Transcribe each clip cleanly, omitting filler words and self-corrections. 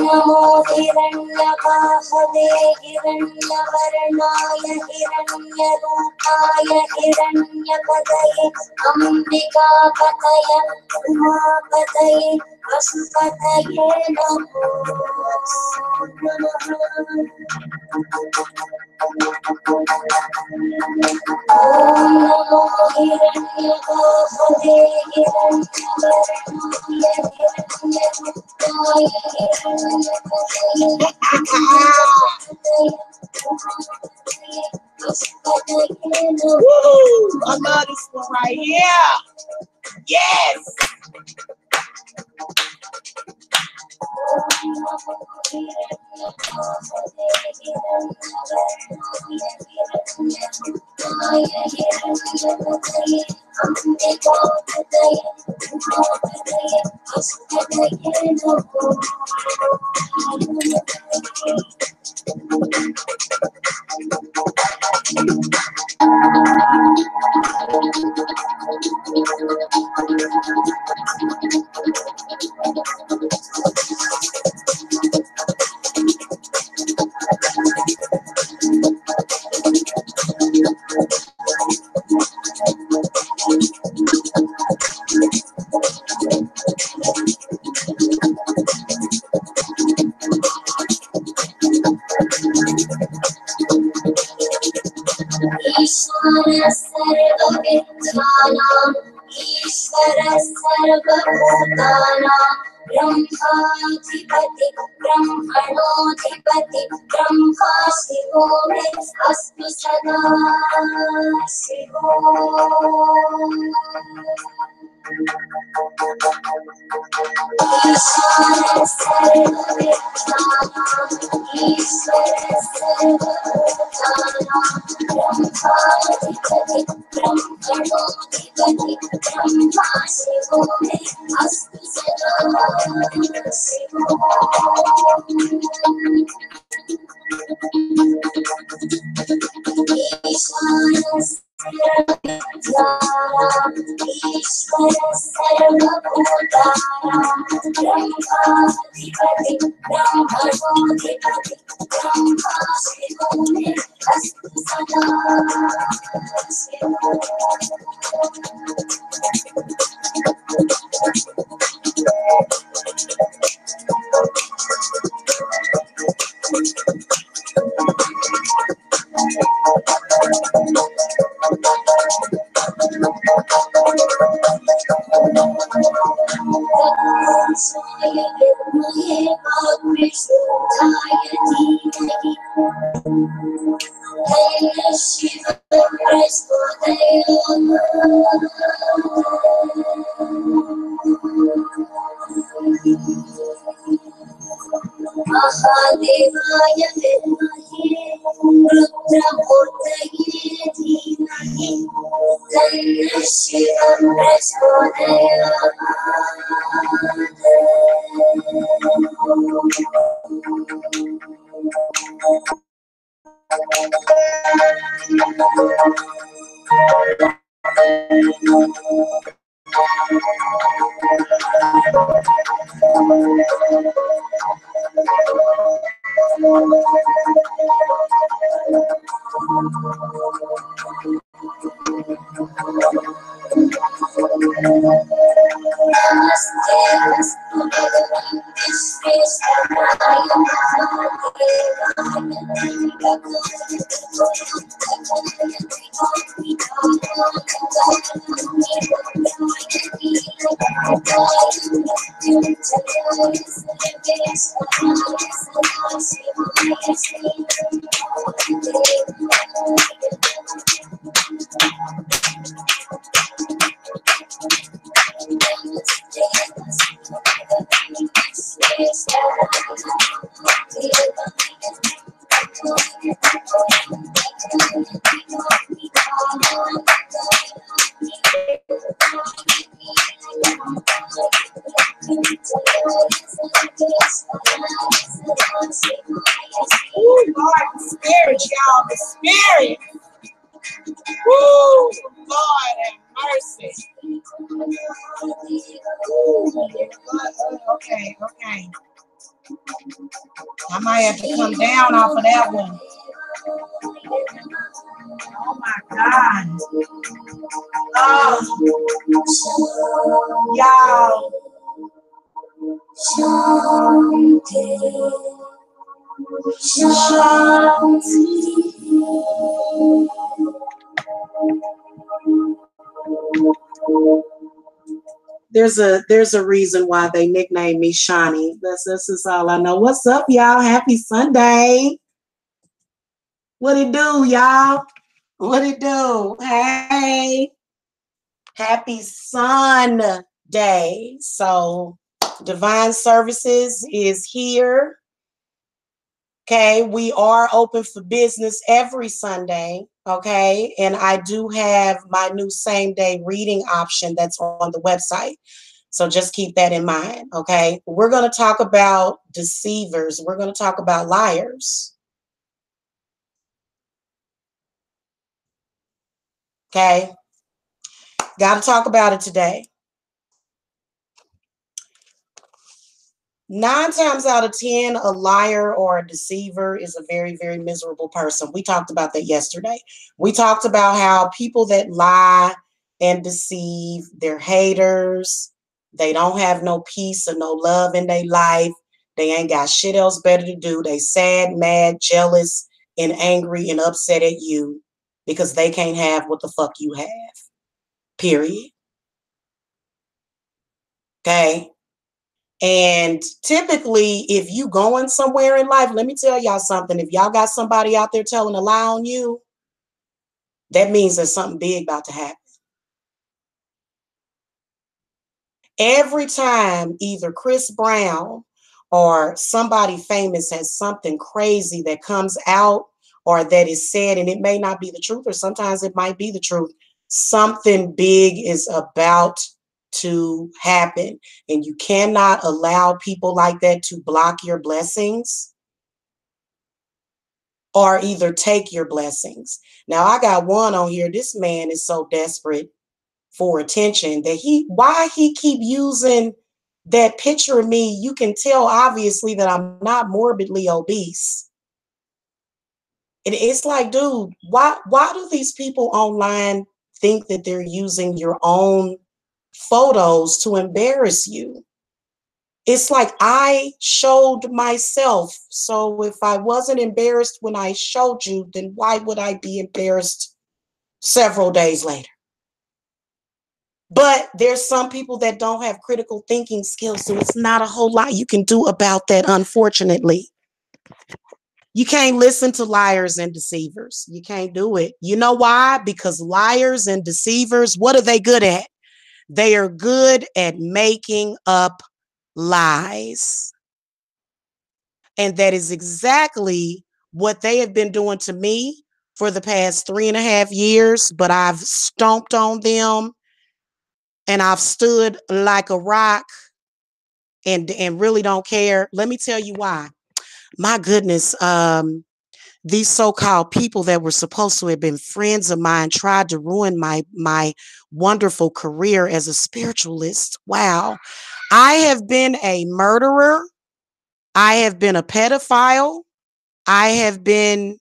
NaMo हिरण्यबाहवे हिरण्यवर्णाय हिरण्यरूपाय हिरण्यपतये अम्बिकापतये उमापतये वसुपतये Namo Namo हिरण्यबाहवे हिरण्यवर्णाय I love this one right here. Yes. ईश्वर सर्वभूतानां ब्रह्माधिपति ब्रह्मणोऽधिपति ब्रह्मा शिवो मे अस्तु सदा शिवो ईश्वर सर्वभूतानां ब्रह्माधिपति ब्रह्मणोऽधिपति ब्रह्मा शिवो मे अस्तु सदा शिवो ईश्वर सर्वभूतानां ब्रह्माधिपति ब्रह्मणोऽधिपति ब्रह्मा शिवो मे अस्तु सदा शिवो Shiva महादेवाय विद्महे रुद्रमूर्तये धीमहि तन्नः शिवः नमस्ते अस्तु भगवन् Visvesvaraya Period. Woo! Lord have mercy. Okay, okay. I might have to come down off of that one. Oh my God. Y'all. There's a reason why they nicknamed me Shawnee. This is all I know. What's up, y'all? Happy Sunday. What it do, y'all? What it do? Hey. Happy Sunday. So Divine Services is here. Okay, we are open for business every Sunday. Okay, and I do have my new same day reading option that's on the website. So just keep that in mind. Okay, we're going to talk about deceivers. We're going to talk about liars. Okay, got to talk about it today. 9 times out of 10, a liar or a deceiver is a very, very miserable person. We talked about that yesterday. We talked about how people that lie and deceive, they're haters. They don't have no peace or no love in their life. They ain't got shit else better to do. They sad, mad, jealous, and angry and upset at you because they can't have what the fuck you have. Period. Okay. And typically, if you going somewhere in life, let me tell y'all something. If y'all got somebody out there telling a lie on you, that means there's something big about to happen. Every time either Chris Brown or somebody famous has something crazy that comes out or that is said, and it may not be the truth, or sometimes it might be the truth, something big is about to happen. And you cannot allow people like that to block your blessings or either take your blessings. Now, I got one on here. This man is so desperate for attention that why he keep using that picture of me. You can tell obviously that I'm not morbidly obese. And it's like, dude, why do these people online think that they're using your own photos to embarrass you? It's like I showed myself. So if I wasn't embarrassed when I showed you, then why would I be embarrassed several days later? But there's some people that don't have critical thinking skills, so it's not a whole lot you can do about that, unfortunately. You can't listen to liars and deceivers. You can't do it. You know why? Because liars and deceivers, what are they good at? They are good at making up lies. And that is exactly what they have been doing to me for the past 3.5 years, but I've stomped on them and I've stood like a rock and really don't care. Let me tell you why. My goodness, these so-called people that were supposed to have been friends of mine tried to ruin my wonderful career as a spiritualist. Wow. I have been a murderer. I have been a pedophile. I have been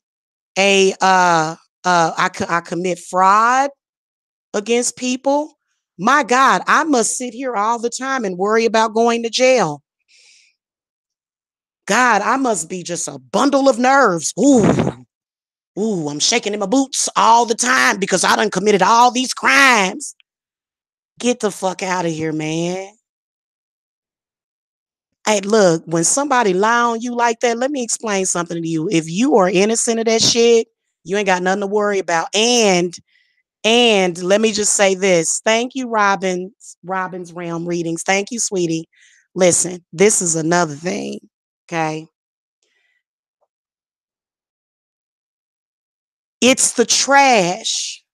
I commit fraud against people. My God, I must sit here all the time and worry about going to jail. God, I must be just a bundle of nerves. Ooh, I'm shaking in my boots all the time because I done committed all these crimes. Get the fuck out of here, man. Hey, look, when somebody lie on you like that, let me explain something to you. If you are innocent of that shit, you ain't got nothing to worry about. And let me just say this. Thank you, Robin's Realm Readings. Thank you, sweetie. Listen, this is another thing, okay? It's the trash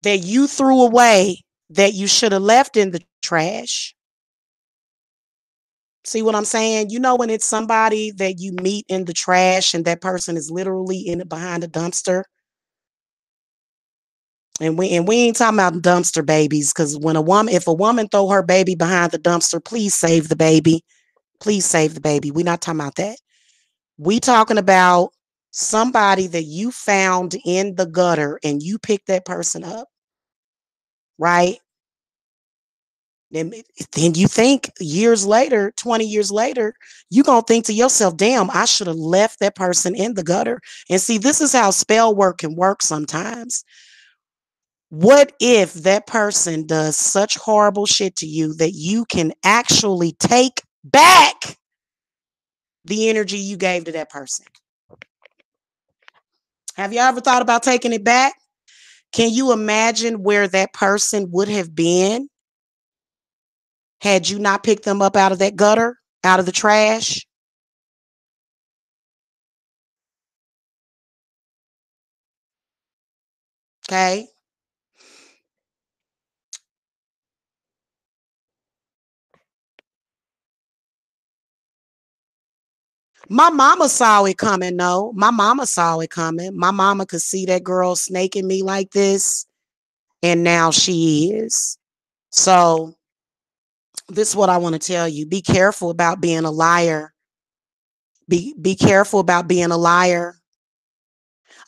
that you threw away that you should have left in the trash. See what I'm saying? You know, when it's somebody that you meet in the trash and that person is literally in behind a dumpster. And we ain't talking about dumpster babies, because if a woman throw her baby behind the dumpster, please save the baby. Please save the baby. We're not talking about that. We talking about somebody that you found in the gutter and you picked that person up, right? Then you think years later, 20 years later, you're going to think to yourself, damn, I should have left that person in the gutter. And see, this is how spell work can work sometimes. What if that person does such horrible shit to you that you can actually take back the energy you gave to that person? Have you ever thought about taking it back? Can you imagine where that person would have been had you not picked them up out of that gutter, out of the trash? Okay. My mama saw it coming, though. My mama saw it coming. My mama could see that girl snaking me like this, and now she is. So, this is what I want to tell you. Be careful about being a liar. Be careful about being a liar.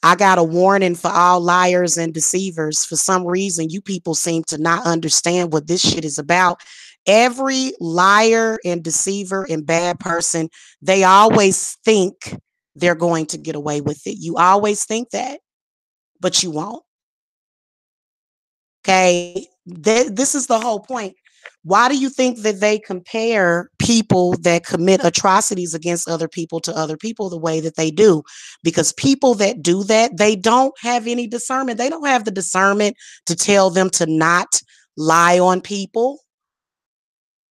I got a warning for all liars and deceivers. For some reason, you people seem to not understand what this shit is about. Every liar and deceiver and bad person, they always think they're going to get away with it. You always think that, but you won't. Okay. This is the whole point. Why do you think that they compare people that commit atrocities against other people to other people the way that they do? Because people that do that, they don't have any discernment. They don't have the discernment to tell them to not lie on people.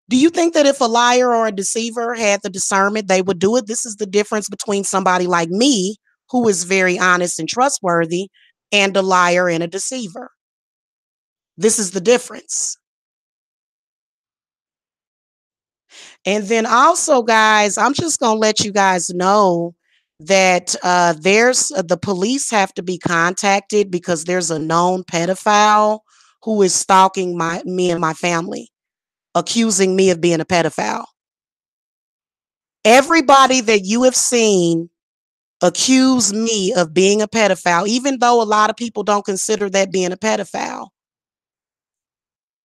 Do you think that if a liar or a deceiver had the discernment, they would do it? This is the difference between somebody like me, who is very honest and trustworthy, and a liar and a deceiver. This is the difference. And then also, guys, I'm just going to let you guys know that the police have to be contacted because there's a known pedophile who is stalking me and my family, accusing me of being a pedophile. Everybody that you have seen accuse me of being a pedophile, even though a lot of people don't consider that being a pedophile.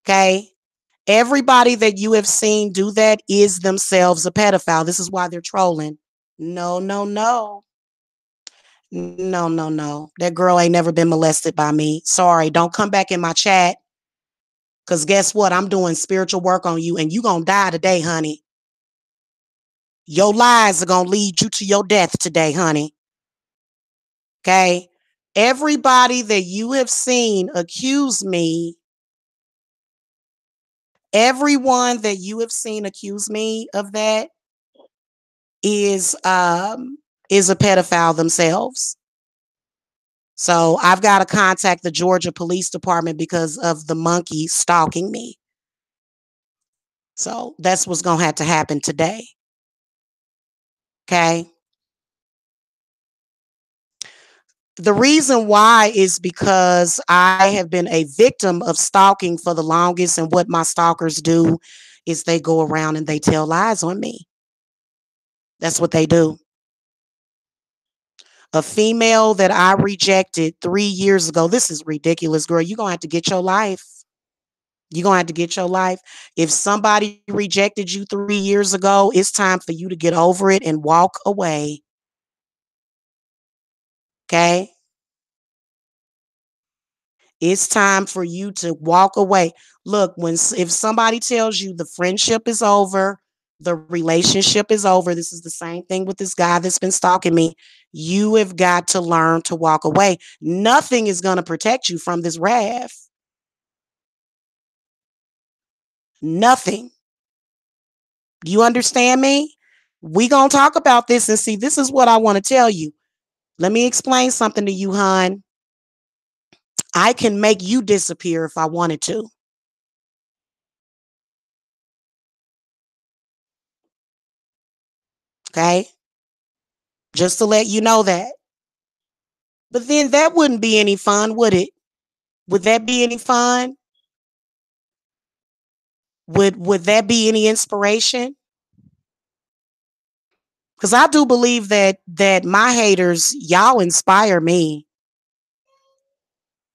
Okay. Everybody that you have seen do that is themselves a pedophile. This is why they're trolling. No, no, no. No, no, no. That girl ain't never been molested by me. Sorry, don't come back in my chat. Because guess what? I'm doing spiritual work on you and you going to die today, honey. Your lies are going to lead you to your death today, honey. Okay? Everybody that you have seen accuse me, everyone that you have seen accuse me of that is a pedophile themselves. So I've got to contact the Georgia Police Department because of the monkey stalking me. So that's what's going to have to happen today. Okay. The reason why is because I have been a victim of stalking for the longest. And what my stalkers do is they go around and they tell lies on me. That's what they do. A female that I rejected 3 years ago. This is ridiculous, girl. You're going to have to get your life. You're going to have to get your life. If somebody rejected you 3 years ago, it's time for you to get over it and walk away. Okay? It's time for you to walk away. Look, if somebody tells you the friendship is over, the relationship is over, this is the same thing with this guy that's been stalking me. You have got to learn to walk away. Nothing is going to protect you from this wrath. Nothing. Do you understand me? We going to talk about this and see, this is what I want to tell you. Let me explain something to you, hon. I can make you disappear if I wanted to. Okay. Just to let you know that. But then that wouldn't be any fun, would it? Would that be any fun? Would that be any inspiration? Because I do believe that my haters, y'all inspire me.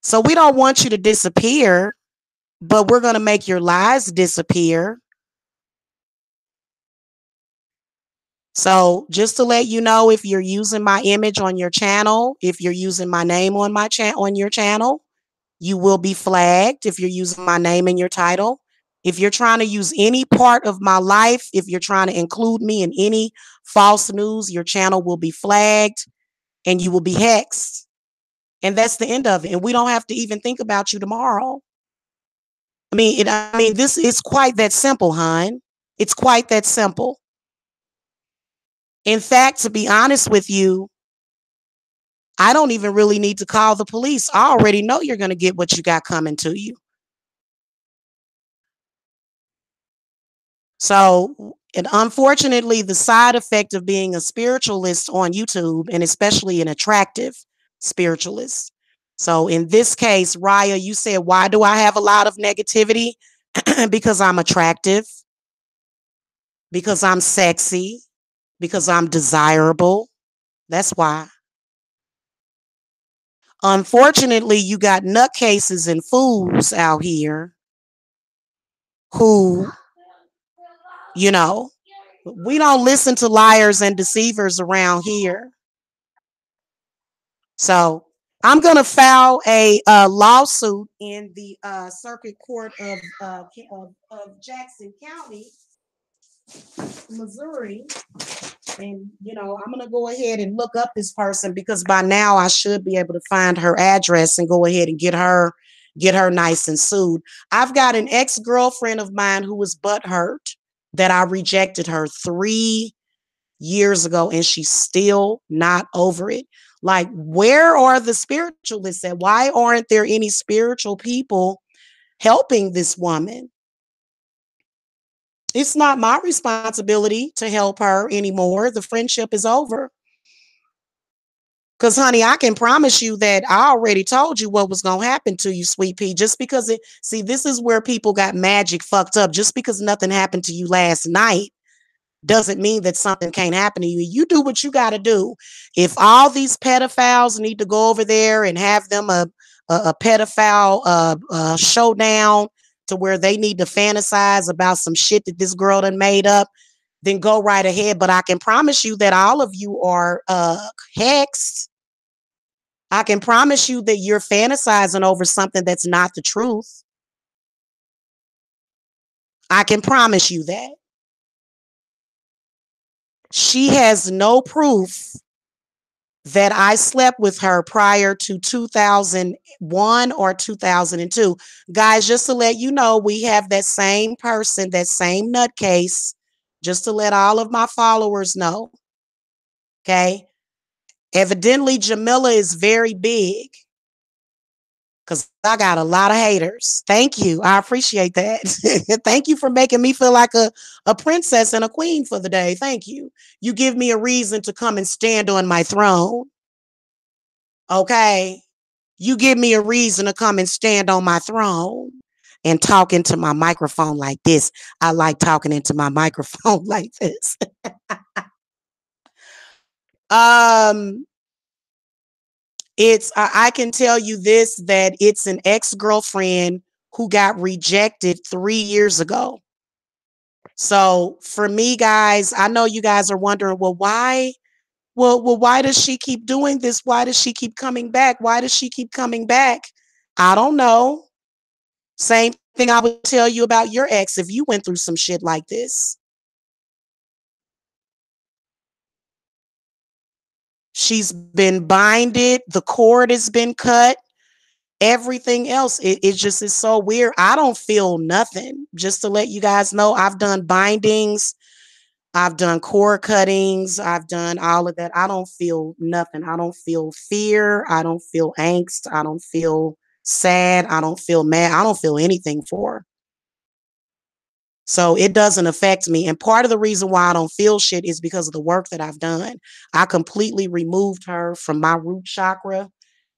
So we don't want you to disappear, but we're going to make your lies disappear. So just to let you know, if you're using my image on your channel, if you're using my name on my on your channel, you will be flagged if you're using my name in your title. If you're trying to use any part of my life, if you're trying to include me in any false news, your channel will be flagged and you will be hexed. And that's the end of it. And we don't have to even think about you tomorrow. I mean, this is quite that simple, hon. It's quite that simple. In fact, to be honest with you, I don't even really need to call the police. I already know you're going to get what you got coming to you. So, and unfortunately, the side effect of being a spiritualist on YouTube, and especially an attractive spiritualist. So, in this case, Raya, you said, why do I have a lot of negativity? Because I'm attractive, because I'm sexy, because I'm desirable. That's why. Unfortunately, you got nutcases and fools out here who, you know, we don't listen to liars and deceivers around here. So I'm going to file a lawsuit in the Circuit Court of Jackson County, Missouri. And, I'm going to go ahead and look up this person because by now I should be able to find her address and go ahead and get her nice and sued. I've got an ex-girlfriend of mine who was butthurt that I rejected her 3 years ago and she's still not over it. Like, where are the spiritualists at? Why aren't there any spiritual people helping this woman? It's not my responsibility to help her anymore. The friendship is over. Because, honey, I can promise you that I already told you what was going to happen to you, sweet pea. Just because this is where people got magic fucked up. Just because nothing happened to you last night doesn't mean that something can't happen to you. You do what you got to do. If all these pedophiles need to go over there and have them a pedophile showdown to where they need to fantasize about some shit that this girl done made up, then go right ahead. But I can promise you that all of you are hexed. I can promise you that you're fantasizing over something that's not the truth. I can promise you that. She has no proof that I slept with her prior to 2001 or 2002. Guys, just to let you know, we have that same person, that same nutcase, just to let all of my followers know. Okay. Evidently, Jamila is very big because I got a lot of haters. Thank you. I appreciate that. Thank you for making me feel like a princess and a queen for the day. Thank you. You give me a reason to come and stand on my throne. Okay. You give me a reason to come and stand on my throne and talk into my microphone like this. I like talking into my microphone like this. I can tell you this, that it's an ex-girlfriend who got rejected 3 years ago. So for me, guys, I know you guys are wondering, well, why? Well, why does she keep doing this? Why does she keep coming back? Why does she keep coming back? I don't know. Same thing I would tell you about your ex if you went through some shit like this. She's been binded. The cord has been cut. Everything else, it just is so weird. I don't feel nothing. Just to let you guys know, I've done bindings. I've done cord cuttings. I've done all of that. I don't feel nothing. I don't feel fear. I don't feel angst. I don't feel sad. I don't feel mad. I don't feel anything for her. So it doesn't affect me. And part of the reason why I don't feel shit is because of the work that I've done. I completely removed her from my root chakra.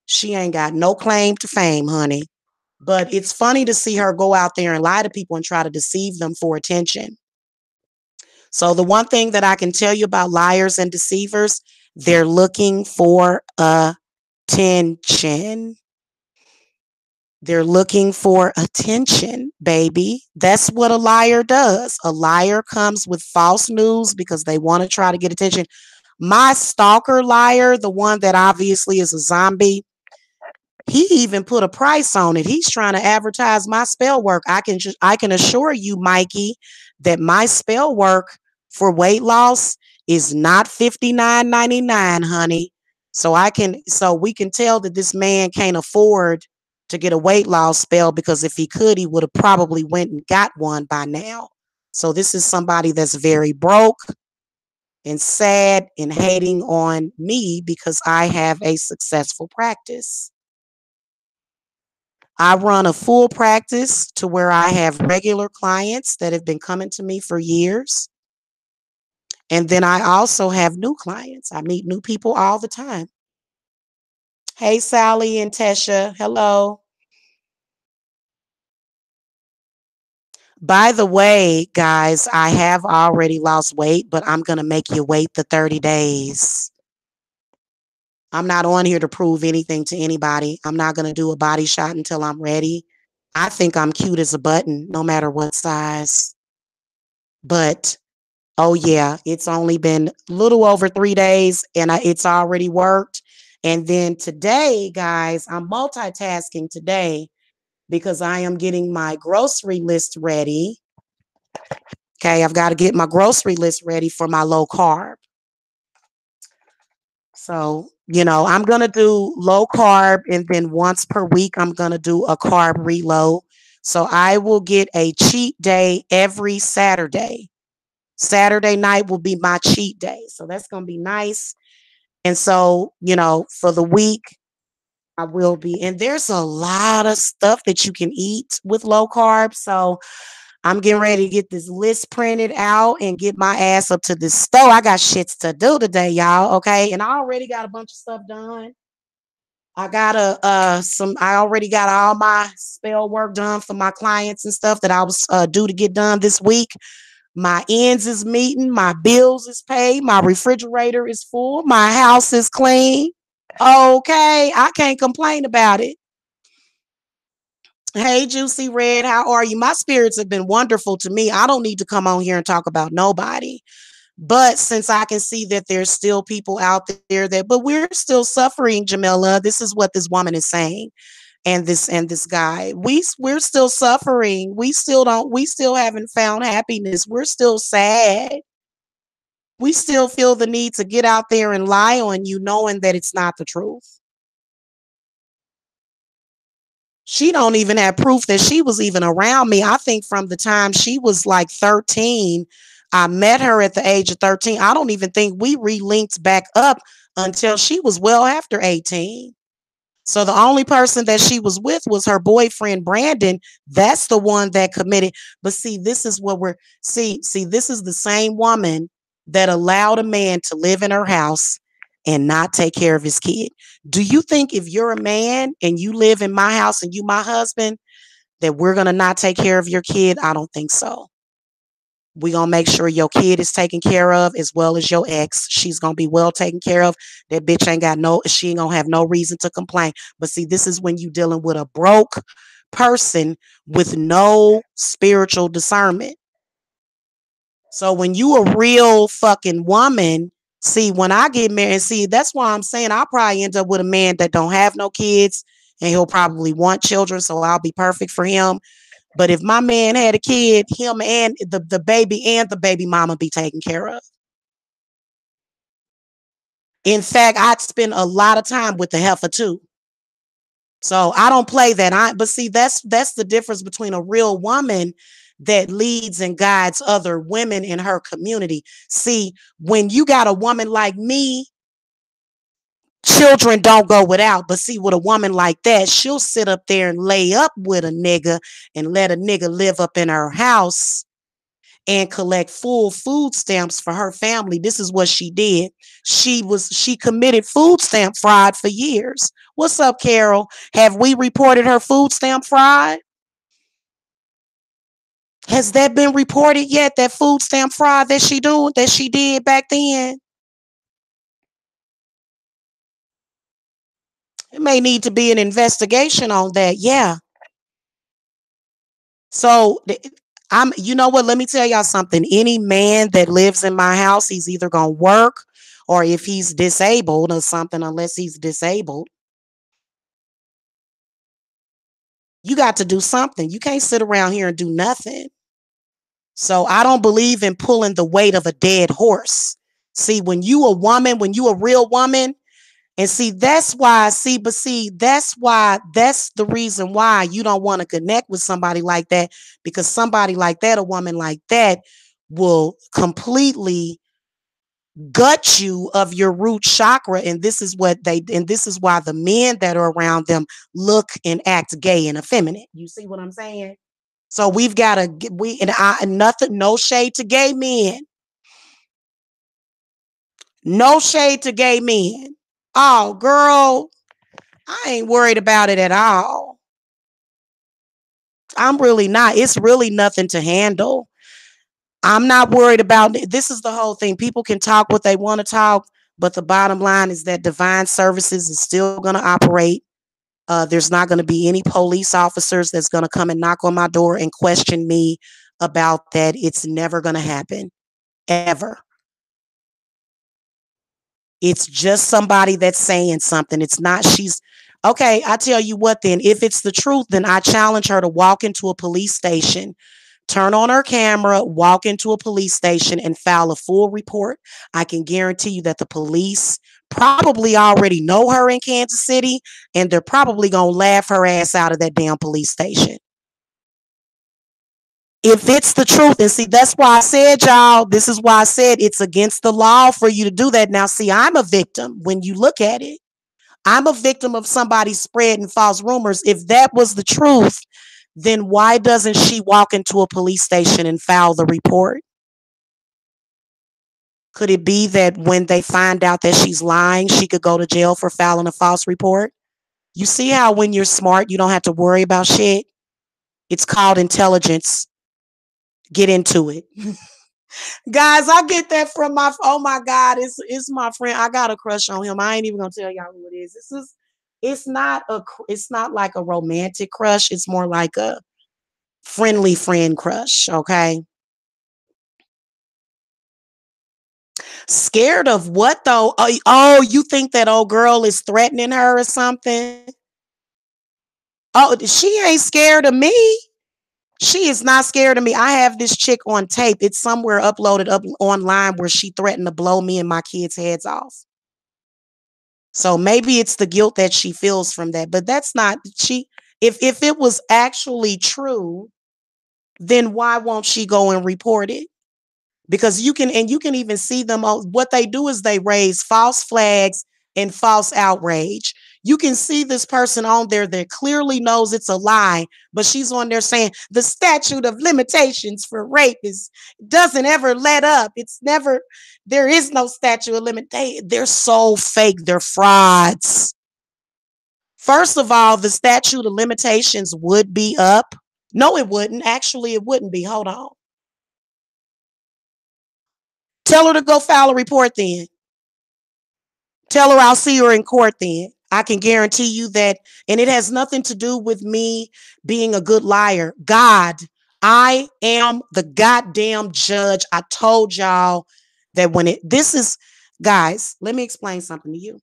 She ain't got no claim to fame, honey. But it's funny to see her go out there and lie to people and try to deceive them for attention. So the one thing that I can tell you about liars and deceivers, they're looking for attention. They're looking for attention, baby. That's what a liar does. A liar comes with false news because they want to try to get attention. My stalker liar, the one that obviously is a zombie, he even put a price on it. He's trying to advertise my spell work. I can assure you, Mikey, that my spell work for weight loss is not $59.99, honey. So we can tell that this man can't afford to get a weight loss spell, because if he could, he would have probably went and got one by now. So this is somebody that's very broke and sad and hating on me because I have a successful practice. I run a full practice to where I have regular clients that have been coming to me for years. And then I also have new clients. I meet new people all the time. Hey, Sally and Tesha. Hello. By the way, guys, I have already lost weight, but I'm going to make you wait the 30 days. I'm not on here to prove anything to anybody. I'm not going to do a body shot until I'm ready. I think I'm cute as a button, no matter what size. But oh yeah, it's only been a little over 3 days and it's already worked. And then today, guys, I'm multitasking today because I am getting my grocery list ready. Okay, I've got to get my grocery list ready for my low carb. So, I'm going to do low carb, and then once per week, I'm going to do a carb reload. So I will get a cheat day every Saturday. Saturday night will be my cheat day. So that's going to be nice. And so, for the week, I will be. And there's a lot of stuff that you can eat with low carb. So I'm getting ready to get this list printed out and get my ass up to this store. I got shits to do today, y'all. Okay. And I already got a bunch of stuff done. I already got all my spell work done for my clients and stuff that I was due to get done this week. My ends is meeting, my bills is paid, my refrigerator is full, my house is clean. Okay, I can't complain about it. Hey, Juicy Red, how are you? My spirits have been wonderful to me. I don't need to come on here and talk about nobody. But since I can see that there's still people out there but we're still suffering, Jamila. This is what this woman is saying. And this guy, we're still suffering. We still haven't found happiness. We're still sad. We still feel the need to get out there and lie on you, knowing that it's not the truth. She don't even have proof that she was even around me. I think from the time she was like 13, I met her at the age of 13. I don't even think we relinked back up until she was well after 18. So the only person that she was with was her boyfriend, Brandon. That's the one that committed. But see, this is what this is the same woman that allowed a man to live in her house and not take care of his kid. Do you think if you're a man and you live in my house and you my husband, that we're going to not take care of your kid? I don't think so. We're going to make sure your kid is taken care of as well as your ex. She's going to be well taken care of. That bitch she ain't going to have no reason to complain. But see, this is when you're dealing with a broke person with no spiritual discernment. So when you a real fucking woman, see, when I get married, see, that's why I'm saying I'll probably end up with a man that don't have no kids, and he'll probably want children. So I'll be perfect for him. But if my man had a kid, him and the baby and the baby mama be taken care of. In fact, I'd spend a lot of time with the heifer too. So I don't play that. But see, that's the difference between a real woman that leads and guides other women in her community. See, when you got a woman like me, children don't go without. But see, with a woman like that, she'll sit up there and lay up with a nigga and let a nigga live up in her house and collect full food stamps for her family. This is what she did. She committed food stamp fraud for years. What's up, Carol? Have we reported her food stamp fraud? Has that been reported yet? That food stamp fraud that she did back then? It may need to be an investigation on that. Yeah. So I'm you know what? Let me tell y'all something. Any man that lives in my house, he's either gonna work or if he's disabled or something, unless he's disabled, you got to do something. You can't sit around here and do nothing. So I don't believe in pulling the weight of a dead horse. See, when you a woman, when you a real woman, and see, that's why, that's the reason why you don't want to connect with somebody like that, because somebody like that, a woman like that, will completely gut you of your root chakra. And this is why the men that are around them look and act gay and effeminate. You see what I'm saying? So we've got to get, nothing, no shade to gay men. No shade to gay men. Oh, girl, I ain't worried about it at all. I'm really not. It's really nothing to handle. I'm not worried about it. This is the whole thing. People can talk what they want to talk, but the bottom line is that Divine Services is still going to operate. There's not going to be any police officers that's going to come and knock on my door and question me about that. It's never going to happen, ever. It's just somebody that's saying something. It's not, she's okay. I tell you what, then, if it's the truth, then I challenge her to walk into a police station, turn on her camera, walk into a police station, and file a full report. I can guarantee you that the police probably already know her in Kansas City, and they're probably going to laugh her ass out of that damn police station. If it's the truth, and see, that's why I said, y'all, this is why I said it's against the law for you to do that. Now, see, I'm a victim when you look at it. I'm a victim of somebody spreading false rumors. If that was the truth, then why doesn't she walk into a police station and file the report? Could it be that when they find out that she's lying, she could go to jail for filing a false report? You see how when you're smart, you don't have to worry about shit? It's called intelligence. Get into it. Guys, I get that from oh my God, it's my friend. I got a crush on him. I ain't even gonna tell y'all who it is. It's not like a romantic crush. It's more like a friendly friend crush, okay? Scared of what though? Oh, you think that old girl is threatening her or something? Oh, she ain't scared of me. She is not scared of me. I have this chick on tape. It's somewhere uploaded up online where she threatened to blow me and my kids' heads off. So maybe it's the guilt that she feels from that. But that's not she if it was actually true, then why won't she go and report it? Because you can even see them. What they do is they raise false flags and false outrage. You can see this person on there that clearly knows it's a lie, but she's on there saying the statute of limitations for rape doesn't ever let up. It's never, there is no statute of limitations. They're so fake. They're frauds. First of all, the statute of limitations would be up. No, it wouldn't. Actually, it wouldn't be. Hold on. Tell her to go file a report then. Tell her I'll see her in court then. I can guarantee you that. And it has nothing to do with me being a good liar. God, I am the goddamn judge. I told y'all that guys, let me explain something to you.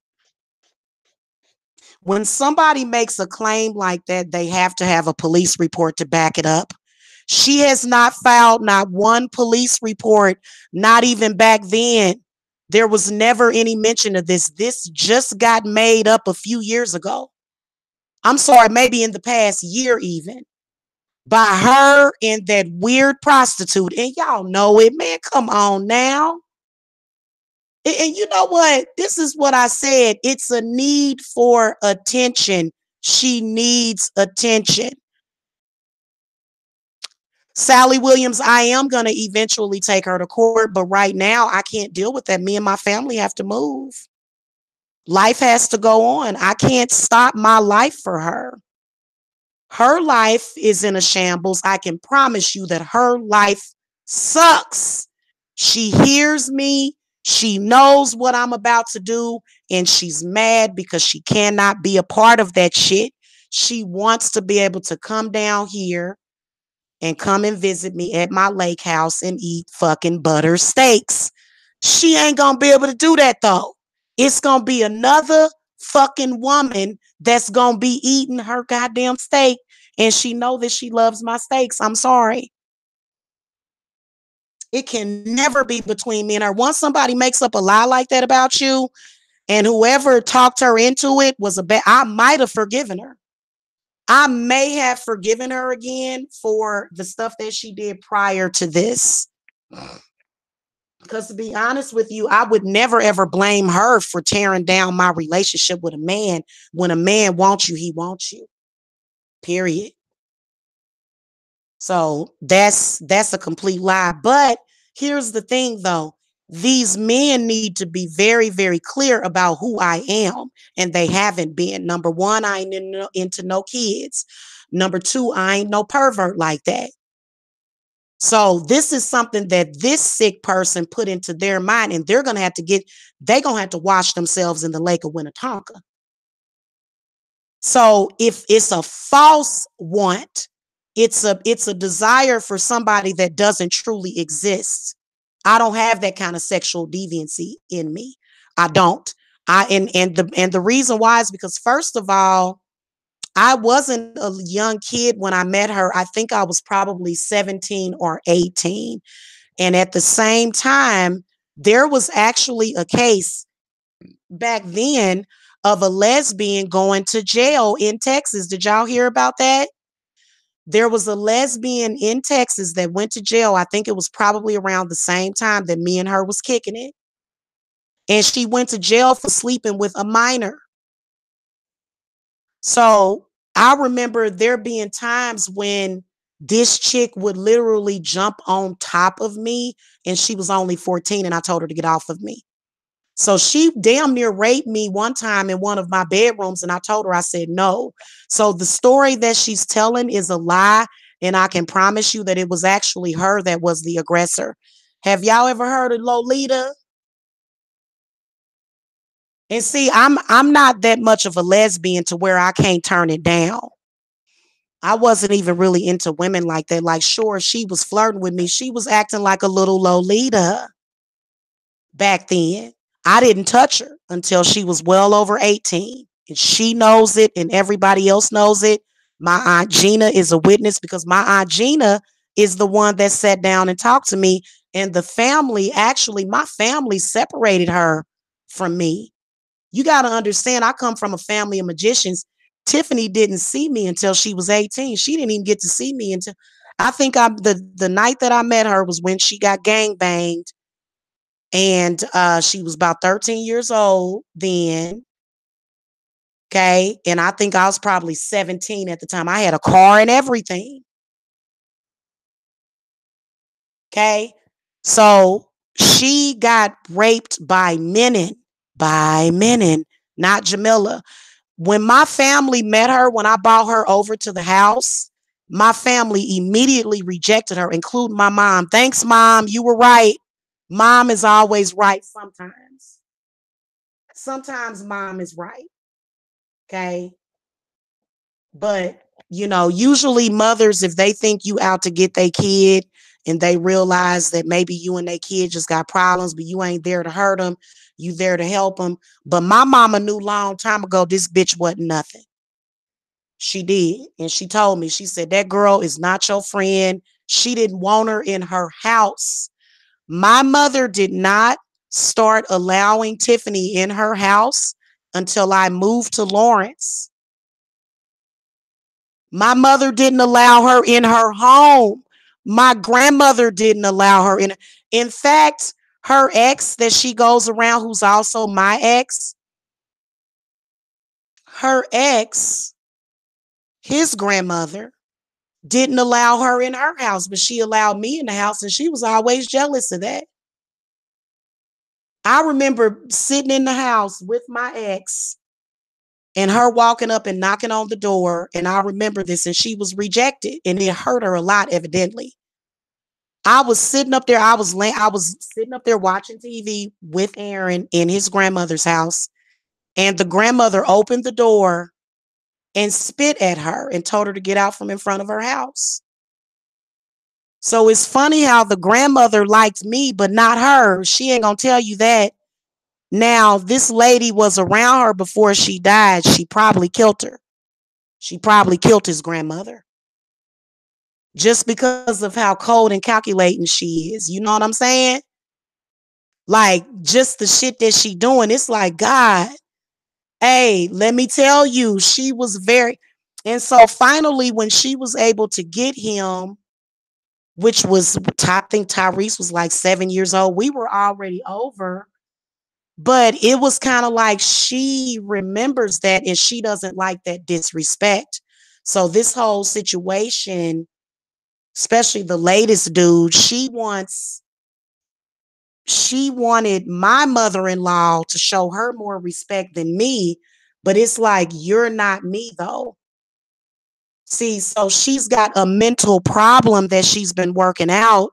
When somebody makes a claim like that, they have to have a police report to back it up. She has not filed not one police report, not even back then. There was never any mention of this. This just got made up a few years ago. I'm sorry, maybe in the past year even. By her and that weird prostitute. And y'all know it, man. Come on now. And you know what? This is what I said. It's a need for attention. She needs attention. Sally Williams, I am going to eventually take her to court, but right now I can't deal with that. Me and my family have to move. Life has to go on. I can't stop my life for her. Her life is in a shambles. I can promise you that her life sucks. She hears me. She knows what I'm about to do, and she's mad because she cannot be a part of that shit. She wants to be able to come down here and come and visit me at my lake house and eat fucking butter steaks. She ain't gonna be able to do that though. It's gonna be another fucking woman that's gonna be eating her goddamn steak, and she know that she loves my steaks. I'm sorry. It can never be between me and her. Once somebody makes up a lie like that about you, and whoever talked her into it was a bad, I might have forgiven her. I may have forgiven her again for the stuff that she did prior to this. Because to be honest with you, I would never ever blame her for tearing down my relationship with a man. When a man wants you, he wants you. Period. So that's a complete lie. But here's the thing though. These men need to be very, very clear about who I am. And they haven't been. Number one, I ain't into no kids. Number two, I ain't no pervert like that. So this is something that this sick person put into their mind, and they're gonna have to wash themselves in the lake of Winnetonka. So if it's a false want, it's a desire for somebody that doesn't truly exist. I don't have that kind of sexual deviancy in me. I don't. And the reason why is because first of all, I wasn't a young kid when I met her. I think I was probably 17 or 18. And at the same time, there was actually a case back then of a lesbian going to jail in Texas. Did y'all hear about that? There was a lesbian in Texas that went to jail. I think it was probably around the same time that me and her was kicking it. And she went to jail for sleeping with a minor. So I remember there being times when this chick would literally jump on top of me, and she was only 14 and I told her to get off of me. So she damn near raped me one time in one of my bedrooms, and I told her, I said no. So the story that she's telling is a lie, and I can promise you that it was actually her that was the aggressor. Have y'all ever heard of Lolita? And see, I'm not that much of a lesbian to where I can't turn it down. I wasn't even really into women like that. Like, sure, she was flirting with me. She was acting like a little Lolita back then. I didn't touch her until she was well over 18. And she knows it, and everybody else knows it. My Aunt Gina is a witness because my Aunt Gina is the one that sat down and talked to me. And the family, actually, my family separated her from me. You got to understand, I come from a family of magicians. Tiffany didn't see me until she was 18. She didn't even get to see me until I think the night that I met her was when she got gang banged, and she was about 13 years old then. Okay. And I think I was probably 17 at the time. I had a car and everything. Okay. So she got raped by Menon, not Jamila. When my family met her, when I brought her over to the house, my family immediately rejected her, including my mom. Thanks, Mom. You were right. Mom is always right sometimes. Sometimes mom is right. Okay. But, usually mothers, if they think you out to get their kid and they realize that maybe you and their kid just got problems, but you ain't there to hurt them, you there to help them. But my mama knew long time ago this bitch wasn't nothing. She did. And she told me, she said, that girl is not your friend. She didn't want her in her house. My mother did not start allowing Tiffany in her house until I moved to Lawrence. My mother didn't allow her in her home. My grandmother didn't allow her in. In fact, her ex that she goes around, who's also my ex, her ex, his grandmother didn't allow her in her house, but she allowed me in the house, and she was always jealous of that. I remember sitting in the house with my ex and her walking up and knocking on the door, and I remember this, and she was rejected, and it hurt her a lot, evidently. I was sitting up there, I was sitting up there watching TV with Aaron in his grandmother's house, and the grandmother opened the door and spit at her and told her to get out from in front of her house. So it's funny how the grandmother liked me, but not her. She ain't gonna tell you that. Now, this lady was around her before she died. She probably killed her. She probably killed his grandmother just because of how cold and calculating she is. You know what I'm saying? Like, just the shit that she doing. It's like, God, hey, let me tell you, she was very. And so finally, when she was able to get him, which was, I think Tyrese was like 7 years old, we were already over. But it was kind of like she remembers that and she doesn't like that disrespect. So this whole situation, especially the latest dude, she wanted my mother-in-law to show her more respect than me, but it's like, you're not me though. See, so she's got a mental problem that she's been working out,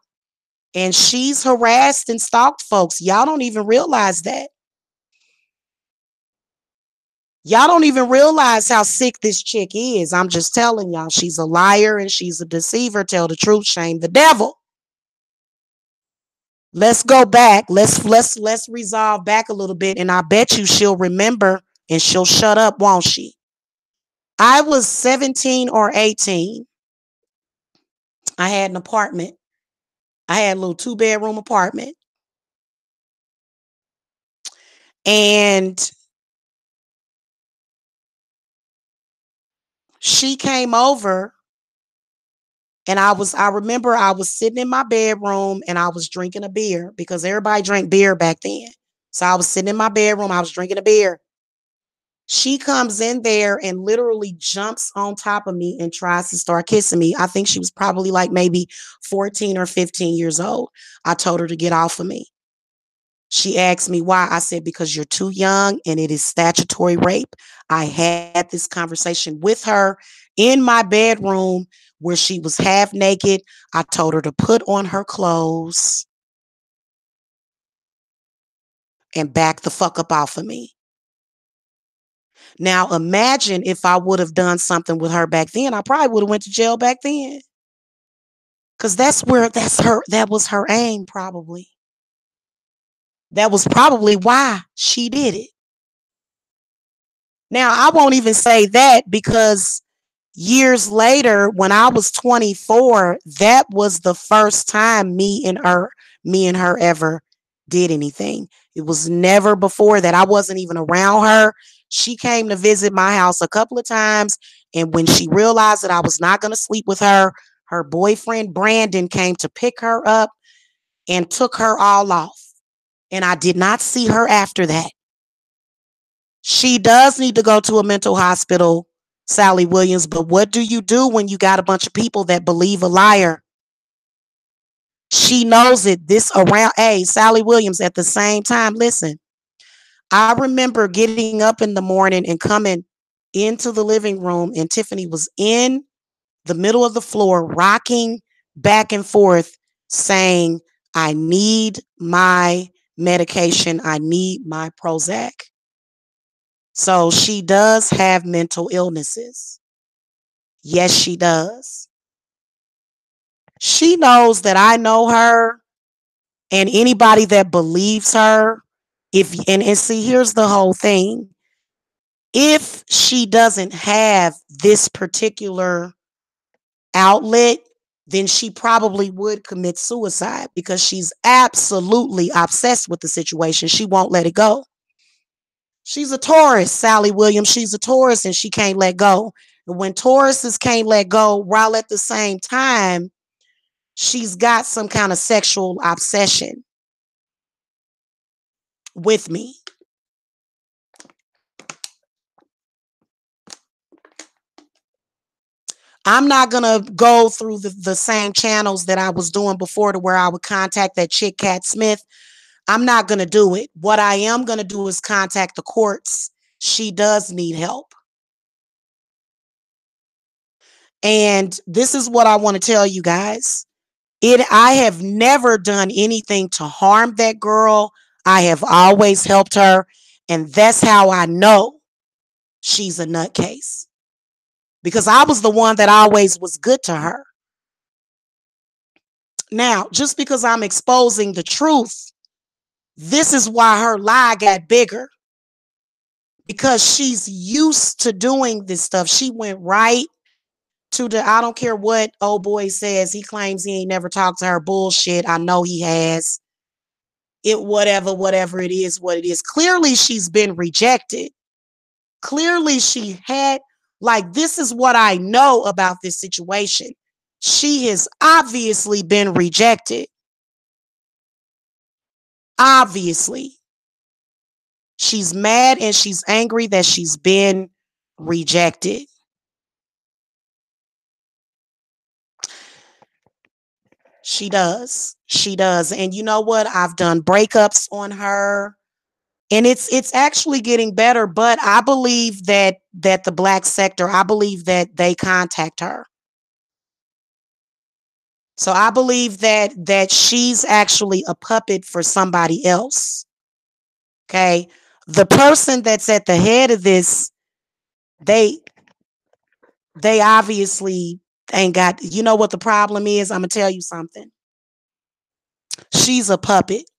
and she's harassed and stalked folks. Y'all don't even realize that. Y'all don't even realize how sick this chick is. I'm just telling y'all, she's a liar and she's a deceiver. Tell the truth, shame the devil. Let's go back. Let's resolve back a little bit, and I bet you she'll remember and she'll shut up, won't she? I was 17 or 18. I had an apartment. I had a little 2-bedroom apartment. And she came over, and I remember I was sitting in my bedroom and I was drinking a beer because everybody drank beer back then. So I was sitting in my bedroom, I was drinking a beer. She comes in there and literally jumps on top of me and tries to start kissing me. I think she was probably like maybe 14 or 15 years old. I told her to get off of me. She asked me why. I said, because you're too young and it is statutory rape. I had this conversation with her in my bedroom where she was half naked. I told her to put on her clothes and back the fuck up off of me. Now imagine if I would have done something with her back then, I probably would have went to jail back then. Cause that was her aim, probably. That was probably why she did it. Now I won't even say that because years later, when I was 24, that was the first time me and her ever did anything. It was never before that. I wasn't even around her. She came to visit my house a couple of times, and when she realized that I was not going to sleep with her, her boyfriend Brandon came to pick her up and took her all off. And I did not see her after that. She does need to go to a mental hospital, Sally Williams, but what do you do when you got a bunch of people that believe a liar? She knows it. Hey, Sally Williams, at the same time, listen, I remember getting up in the morning and coming into the living room, and Tiffany was in the middle of the floor, rocking back and forth, saying, I need my medication. I need my Prozac. So she does have mental illnesses. Yes, she does. She knows that I know her, and anybody that believes her, and see, here's the whole thing. If she doesn't have this particular outlet, then she probably would commit suicide because she's absolutely obsessed with the situation. She won't let it go. She's a Taurus, Sally Williams. She's a Taurus and she can't let go. And when Tauruses can't let go, while at the same time, she's got some kind of sexual obsession with me. I'm not gonna go through the same channels that I was doing before to where I would contact that chick Cat Smith. I'm not gonna do it. What I am gonna do is contact the courts. She does need help. And this is what I want to tell you guys. I have never done anything to harm that girl. I have always helped her. And that's how I know she's a nutcase. Because I was the one that always was good to her. Now, just because I'm exposing the truth, this is why her lie got bigger. Because she's used to doing this stuff. She went right to the, I don't care what old boy says. He claims he ain't never talked to her. Bullshit. I know he has. It, whatever it is, what it is. Clearly, she's been rejected. Clearly, she had, like, this is what I know about this situation. She has obviously been rejected. Obviously. She's mad and she's angry that she's been rejected. She does. She does. And you know what? I've done breakups on her. And it's actually getting better, but I believe that the black sector, I believe that they contact her. So I believe that she's actually a puppet for somebody else. Okay? The person that's at the head of this, they obviously ain't got, you know what the problem is? I'm going to tell you something. She's a puppet.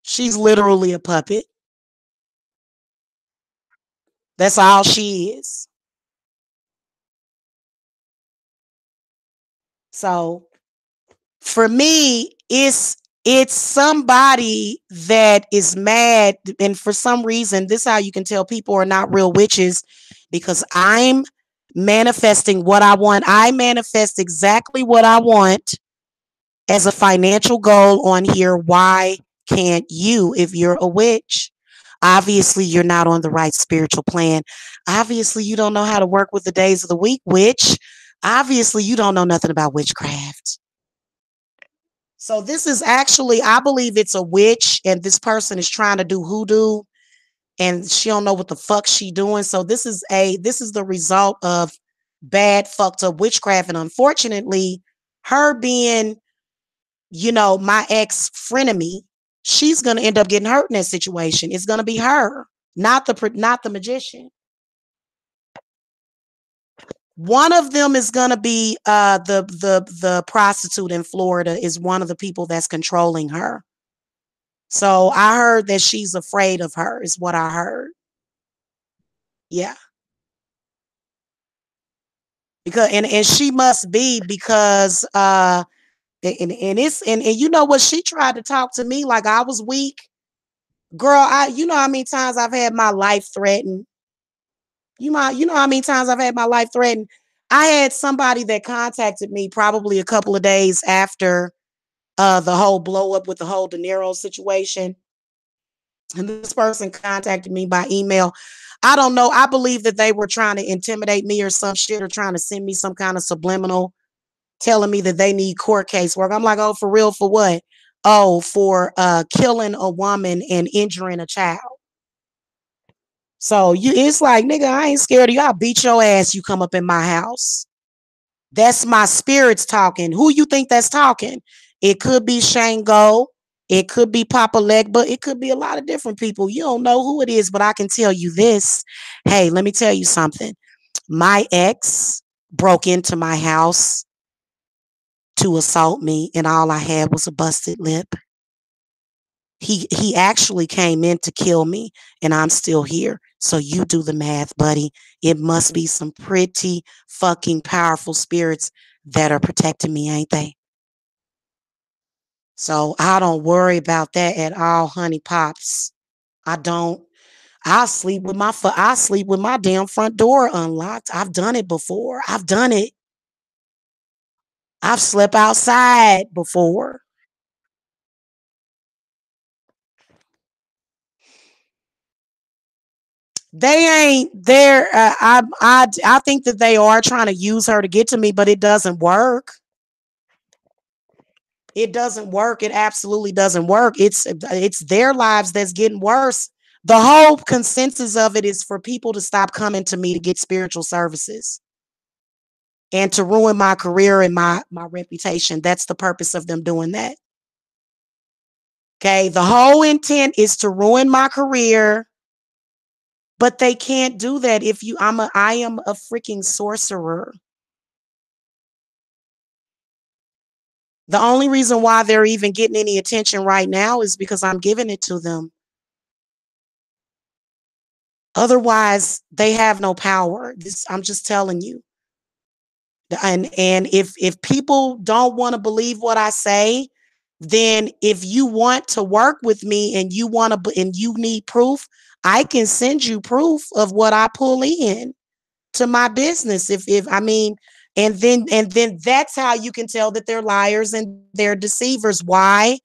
She's literally a puppet. That's all she is. So for me, it's somebody that is mad, and for some reason, this is how you can tell people are not real witches, because I'm manifesting what I want. I manifest exactly what I want as a financial goal on here. Why can't you if you're a witch? Obviously, you're not on the right spiritual plan. Obviously, you don't know how to work with the days of the week, witch. Obviously, you don't know nothing about witchcraft. So this is actually, I believe it's a witch, and this person is trying to do hoodoo, and she don't know what the fuck she doing. So this is the result of bad fucked up witchcraft, and unfortunately, her being, my ex frenemy, she's gonna end up getting hurt in that situation. It's gonna be her, not the magician. One of them is gonna be the prostitute in Florida is one of the people that's controlling her. So I heard that she's afraid of her, is what I heard. Yeah. Because and she must be, because and it's and you know what, she tried to talk to me like I was weak. Girl, you know how many times I've had my life threatened. You know how many times I've had my life threatened. I had somebody that contacted me probably a couple of days after the whole blow up with the whole De Niro situation. And this person contacted me by email. I don't know. I believe that they were trying to intimidate me or some shit, or trying to send me some kind of subliminal telling me that they need court case work. I'm like, oh, for real? For what? Oh, for killing a woman and injuring a child. So it's like, nigga, I ain't scared of you. I'll beat your ass. You come up in my house. That's my spirits talking. Who you think that's talking? It could be Shango. It could be Papa Legba. It could be a lot of different people. You don't know who it is, but I can tell you this. Hey, let me tell you something. My ex broke into my house to assault me, and all I had was a busted lip. He actually came in to kill me, and I'm still here. So you do the math, buddy. It must be some pretty fucking powerful spirits that are protecting me, ain't they? So I don't worry about that at all, honey pops. I don't. I sleep with my damn front door unlocked. I've done it before. I've done it. I've slept outside before. They ain't there. I think that they are trying to use her to get to me, but it doesn't work. It doesn't work. It absolutely doesn't work. It's their lives that's getting worse. The whole consensus of it is for people to stop coming to me to get spiritual services and to ruin my career and my reputation. That's the purpose of them doing that. Okay, the whole intent is to ruin my career, but they can't do that if I am a freaking sorcerer. The only reason why they're even getting any attention right now is because I'm giving it to them. Otherwise, they have no power. I'm just telling you. And if people don't want to believe what I say, then if you want to work with me and you need proof, I can send you proof of what I pull in to my business. If I mean, and then that's how you can tell that they're liars and they're deceivers. Why?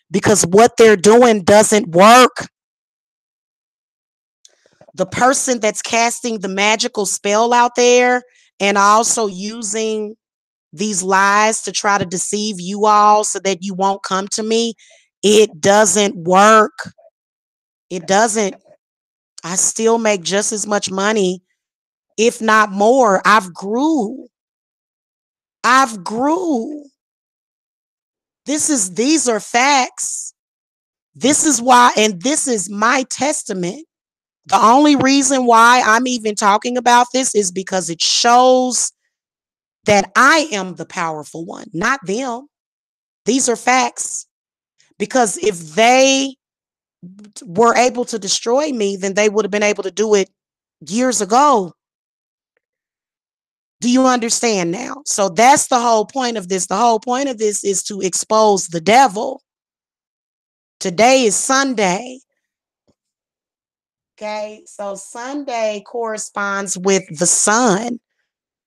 Because what they're doing doesn't work. The person that's casting the magical spell out there and also using these lies to try to deceive you all so that you won't come to me, it doesn't work. It doesn't. I still make just as much money, if not more. I've grew. These are facts. This is why, and this is my testament. The only reason why I'm even talking about this is because it shows that I am the powerful one, not them. These are facts. Because if they were able to destroy me, then they would have been able to do it years ago. Do you understand now? So that's the whole point of this. The whole point of this is to expose the devil. Today is Sunday. Okay, so Sunday corresponds with the sun.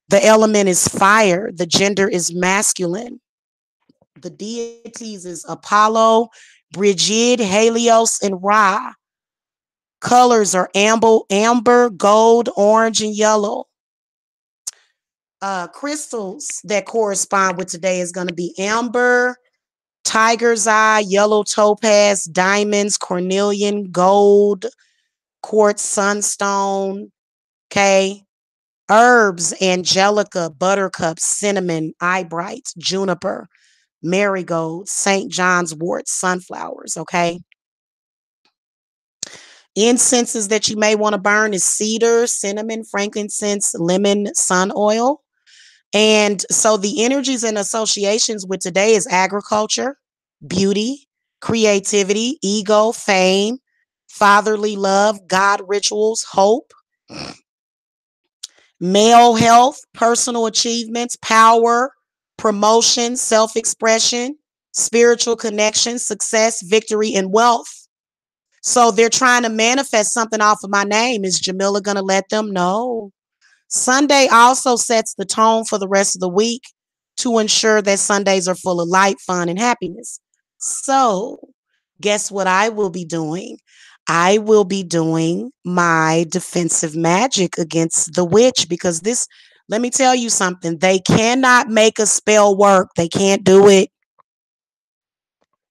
The element is fire. The gender is masculine. The deities is Apollo, Brigid, Helios, and Ra. Colors are amber, gold, orange, and yellow. Crystals that correspond with today is going to be amber, tiger's eye, yellow topaz, diamonds, cornelian, gold, quartz, sunstone. Okay. Herbs, angelica, buttercup, cinnamon, eyebright, juniper, marigold, St. John's wort, sunflowers. Okay. Incenses that you may want to burn is cedar, cinnamon, frankincense, lemon, sun oil. And so the energies and associations with today is agriculture, beauty, creativity, ego, fame, fatherly love, God rituals, hope, male health, personal achievements, power, promotion, self expression, spiritual connection, success, victory, and wealth. So they're trying to manifest something off of my name. Is Jamila going to let them know? Sunday also sets the tone for the rest of the week to ensure that Sundays are full of light, fun, and happiness. So, guess what I will be doing? I will be doing my defensive magic against the witch because let me tell you something. They cannot make a spell work. They can't do it.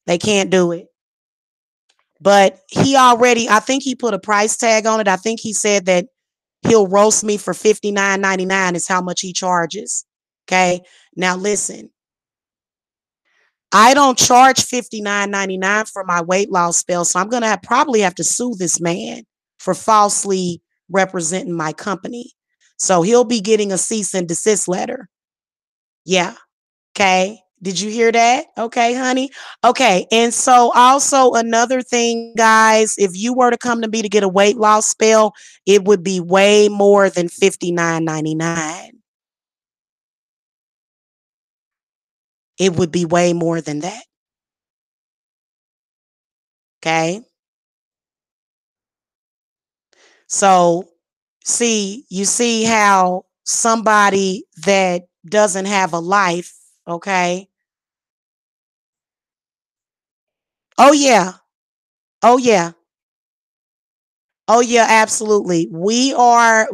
They can't do it. But I think he put a price tag on it. I think he said that he'll roast me for $59.99 is how much he charges. Okay. Now listen, I don't charge $59.99 for my weight loss spell. So I'm going to probably have to sue this man for falsely representing my company. So he'll be getting a cease and desist letter. Yeah. Okay. Did you hear that? Okay, honey. Okay. And so also another thing, guys, if you were to come to me to get a weight loss spell, it would be way more than $59.99. It would be way more than that. Okay. So you see how somebody that doesn't have a life, okay? Oh yeah. Oh yeah. Oh yeah, absolutely. We are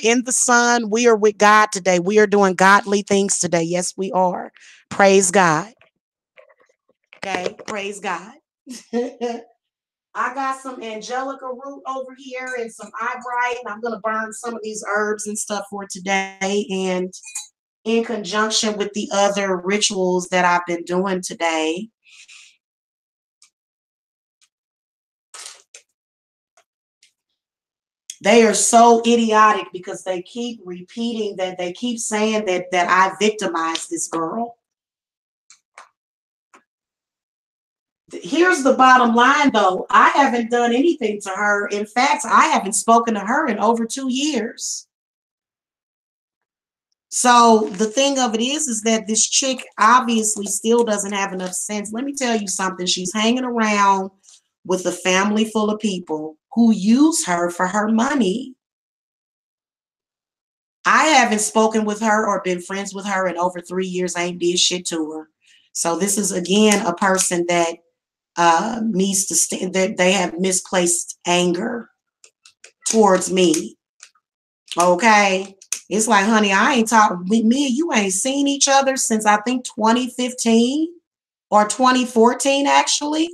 in the sun. We are with God today. We are doing godly things today. Yes, we are. Praise God. Okay, praise God. I got some angelica root over here and some eyebright, and I'm gonna burn some of these herbs and stuff for today. And in conjunction with the other rituals that I've been doing today, they are so idiotic because they keep repeating that they keep saying that I victimized this girl. Here's the bottom line though. I haven't done anything to her. In fact, I haven't spoken to her in over 2 years. So the thing of it is that this chick obviously still doesn't have enough sense. Let me tell you something. She's hanging around with a family full of people who use her for her money. I haven't spoken with her or been friends with her in over 3 years. I ain't did shit to her. So this is again a person that needs to stand. That they have misplaced anger towards me. Okay. It's like, honey, I ain't talking with me. You ain't seen each other since I think 2015 or 2014, actually.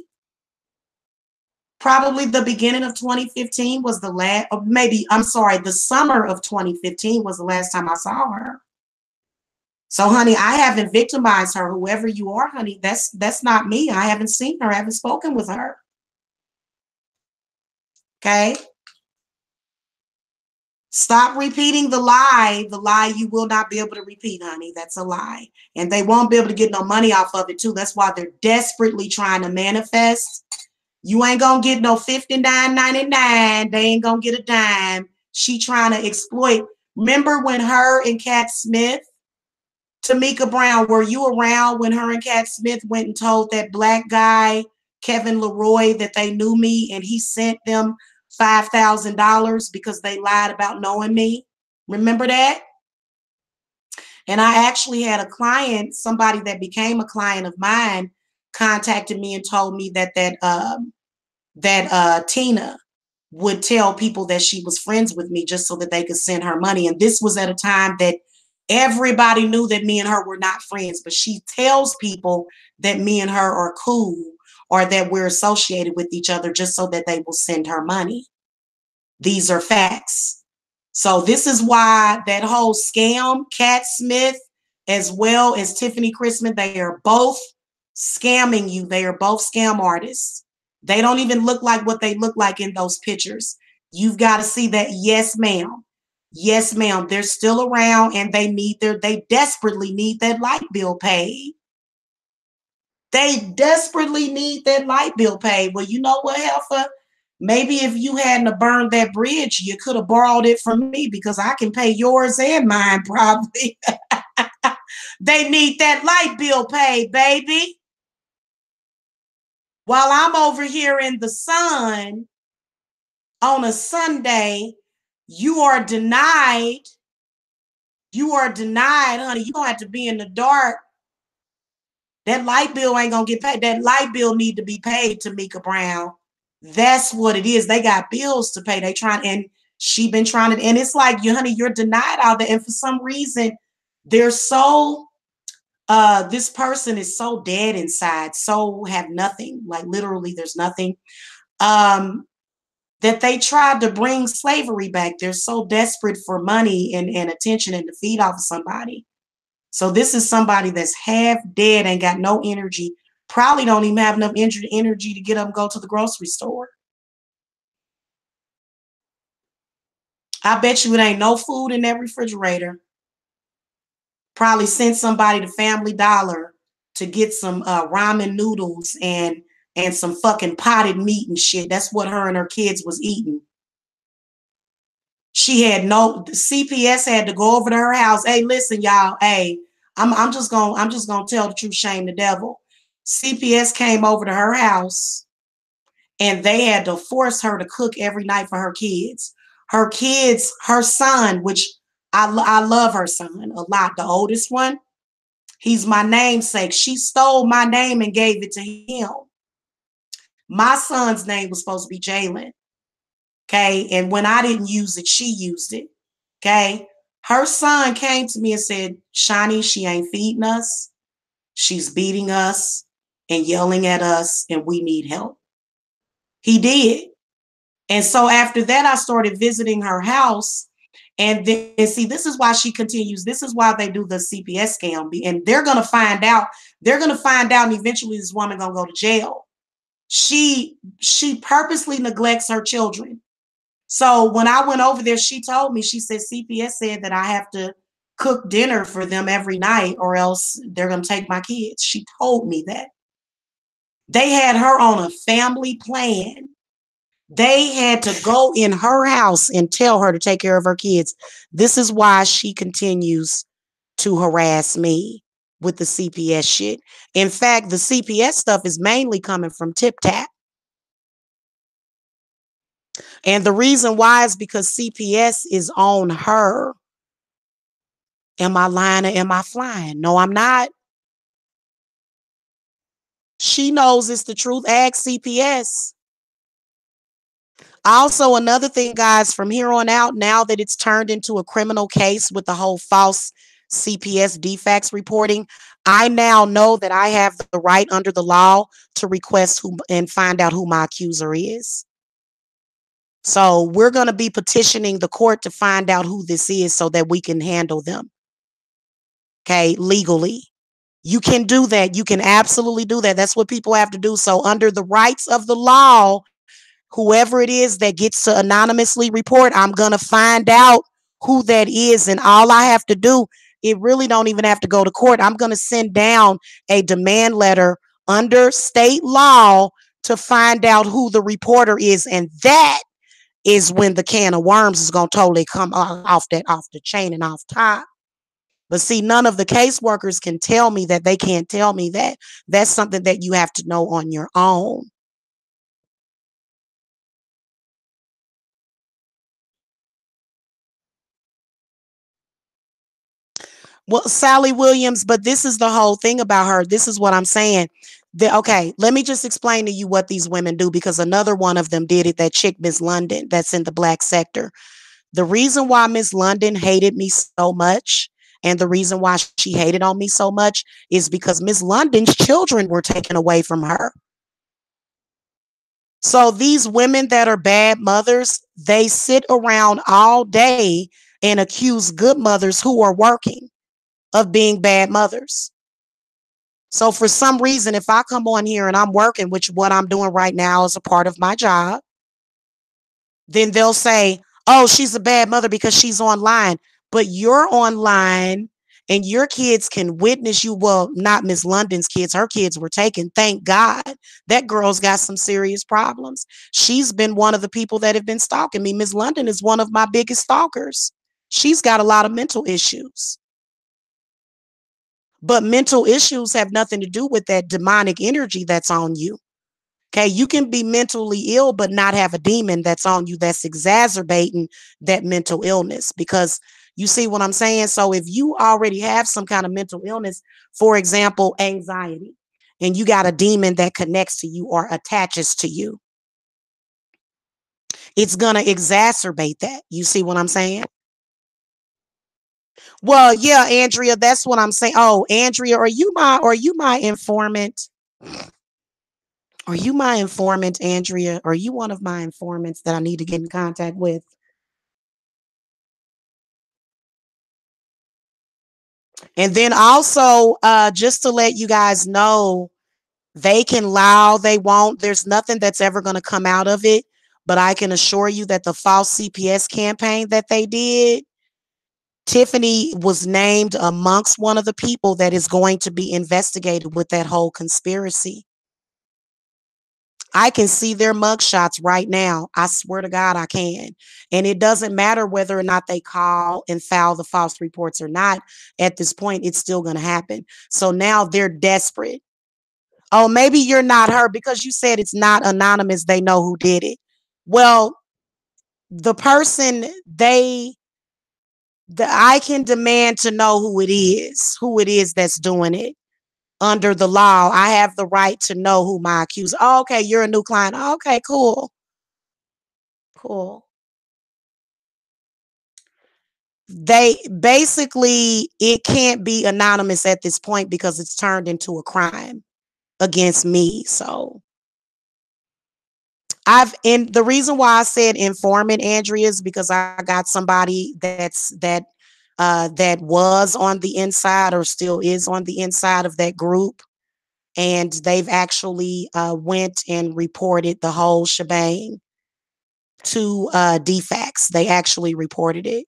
Probably the beginning of 2015 was the last, or maybe, I'm sorry, the summer of 2015 was the last time I saw her. So, honey, I haven't victimized her. Whoever you are, honey, that's not me. I haven't seen her. I haven't spoken with her. Okay. Stop repeating the lie. The lie you will not be able to repeat, honey. That's a lie. And they won't be able to get no money off of it, too. That's why they're desperately trying to manifest. You ain't going to get no $59.99. They ain't going to get a dime. She trying to exploit. Remember when her and Cat Smith, Tamika Brown, were you around when her and Cat Smith went and told that black guy, Kevin Leroy, that they knew me and he sent them $5,000 because they lied about knowing me? Remember that? And I actually had a client, somebody that became a client of mine, contacted me and told me that Tina would tell people that she was friends with me just so that they could send her money. And this was at a time that everybody knew that me and her were not friends, but she tells people that me and her are cool or that we're associated with each other just so that they will send her money. These are facts. So this is why that whole scam, Cat Smith, as well as Tiffany Chrisman, they are both scamming you. They are both scam artists. They don't even look like what they look like in those pictures. You've got to see that. Yes, ma'am. Yes, ma'am. They're still around and they desperately need that light bill paid. They desperately need that light bill paid. Well, you know what, Helfer? Maybe if you hadn't burned that bridge, you could have borrowed it from me because I can pay yours and mine probably. They need that light bill paid, baby. While I'm over here in the sun on a Sunday, you are denied. You are denied, honey. You're going to have to be in the dark. That light bill ain't going to get paid. That light bill need to be paid, Tamika Brown. That's what it is. They got bills to pay. They trying, and she been trying to, and it's like, you, honey, you're denied all that. And for some reason, they're so, this person is so dead inside, so have nothing. Like literally, there's nothing. That they tried to bring slavery back. They're so desperate for money and attention and to feed off of somebody. So this is somebody that's half dead, ain't got no energy, probably don't even have enough energy to get up and go to the grocery store. I bet you it ain't no food in that refrigerator. Probably sent somebody to Family Dollar to get some ramen noodles and some fucking potted meat and shit. That's what her and her kids was eating. She had no CPS had to go over to her house. Hey, listen, y'all. Hey, I'm just gonna tell the truth, shame the devil. CPS came over to her house and they had to force her to cook every night for her kids. Her kids, her son, which I love her son a lot, the oldest one. He's my namesake. She stole my name and gave it to him. My son's name was supposed to be Jalen. Okay. And when I didn't use it, she used it. Okay. Her son came to me and said, Shani, she ain't feeding us. She's beating us and yelling at us, and we need help. He did. And so after that, I started visiting her house. And then, see, this is why she continues. This is why they do the CPS scam. And they're going to find out. They're going to find out, and eventually this woman going to go to jail. She purposely neglects her children. So when I went over there, she told me, she said, CPS said that I have to cook dinner for them every night or else they're going to take my kids. She told me that. They had her on a family plan. They had to go in her house and tell her to take care of her kids. This is why she continues to harass me with the CPS shit. In fact, the CPS stuff is mainly coming from Tip Tap. And the reason why is because CPS is on her. Am I lying or am I flying? No, I'm not. She knows it's the truth. Ask CPS. Also, another thing, guys, from here on out, now that it's turned into a criminal case with the whole false CPS defects reporting, I now know that I have the right under the law to request who and find out who my accuser is. So we're going to be petitioning the court to find out who this is so that we can handle them. Okay, legally. You can do that. You can absolutely do that. That's what people have to do. So under the rights of the law, whoever it is that gets to anonymously report, I'm going to find out who that is. And all I have to do, it really don't even have to go to court. I'm going to send down a demand letter under state law to find out who the reporter is. And that is when the can of worms is going to totally come off the chain and off top. But see, none of the caseworkers can tell me that. They can't tell me that. That's something that you have to know on your own. Well, Sally Williams, but this is the whole thing about her. This is what I'm saying. Okay, let me just explain to you what these women do, because another one of them did it, that chick, Miss London, that's in the black sector. The reason why Miss London hated me so much, and the reason why she hated on me so much, is because Miss London's children were taken away from her. So these women that are bad mothers, they sit around all day and accuse good mothers who are working of being bad mothers. So for some reason, if I come on here and I'm working, which what I'm doing right now is a part of my job, then they'll say, oh, she's a bad mother because she's online. But you're online and your kids can witness you. Well, not Miss London's kids. Her kids were taken. Thank God. That girl's got some serious problems. She's been one of the people that have been stalking me. Miss London is one of my biggest stalkers. She's got a lot of mental issues. But mental issues have nothing to do with that demonic energy that's on you. Okay, you can be mentally ill, but not have a demon that's on you that's exacerbating that mental illness. Because you see what I'm saying? So if you already have some kind of mental illness, for example, anxiety, and you got a demon that connects to you or attaches to you, it's going to exacerbate that. You see what I'm saying? Well, yeah, Andrea, that's what I'm saying. Oh, Andrea, are you my informant? Are you my informant, Andrea? Are you one of my informants that I need to get in contact with? And then also, just to let you guys know, they can lie all they want. There's nothing that's ever going to come out of it. But I can assure you that the false CPS campaign that they did, Tiffany was named amongst one of the people that is going to be investigated with that whole conspiracy. I can see their mugshots right now. I swear to God, I can. And it doesn't matter whether or not they call and file the false reports or not. At this point, it's still going to happen. So now they're desperate. Oh, maybe you're not her because you said it's not anonymous. They know who did it. Well, the person I can demand to know who it is that's doing it. Under the law, I have the right to know who my accuser. Oh, okay, you're a new client. Oh, okay, cool. Cool. They basically, it can't be anonymous at this point because it's turned into a crime against me. So and the reason why I said informant, Andrea, is because I got somebody that was on the inside or still is on the inside of that group, and they've actually went and reported the whole shebang to DFACS. They actually reported it.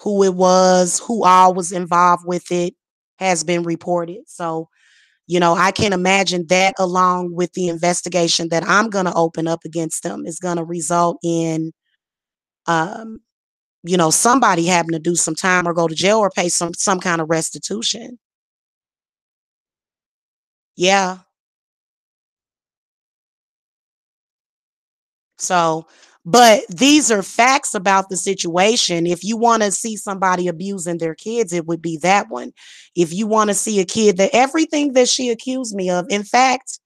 Who it was, who all was involved with it, has been reported. So, I can imagine that, along with the investigation that I'm going to open up against them, is going to result in, um, somebody having to do some time or go to jail or pay some kind of restitution. Yeah. So, but these are facts about the situation. If you want to see somebody abusing their kids, it would be that one. If you want to see a kid, that everything that she accused me of, in fact,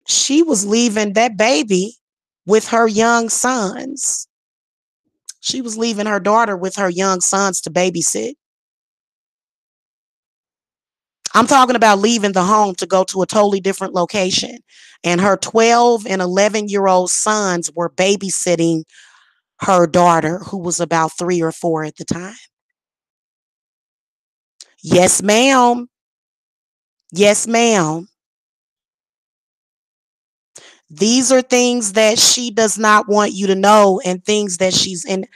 she was leaving that baby with her young sons. She was leaving her daughter with her young sons to babysit. I'm talking about leaving the home to go to a totally different location. And her 12 and 11-year-old sons were babysitting her daughter, who was about 3 or 4 at the time. Yes, ma'am. Yes, ma'am. These are things that she does not want you to know, and things that she's in.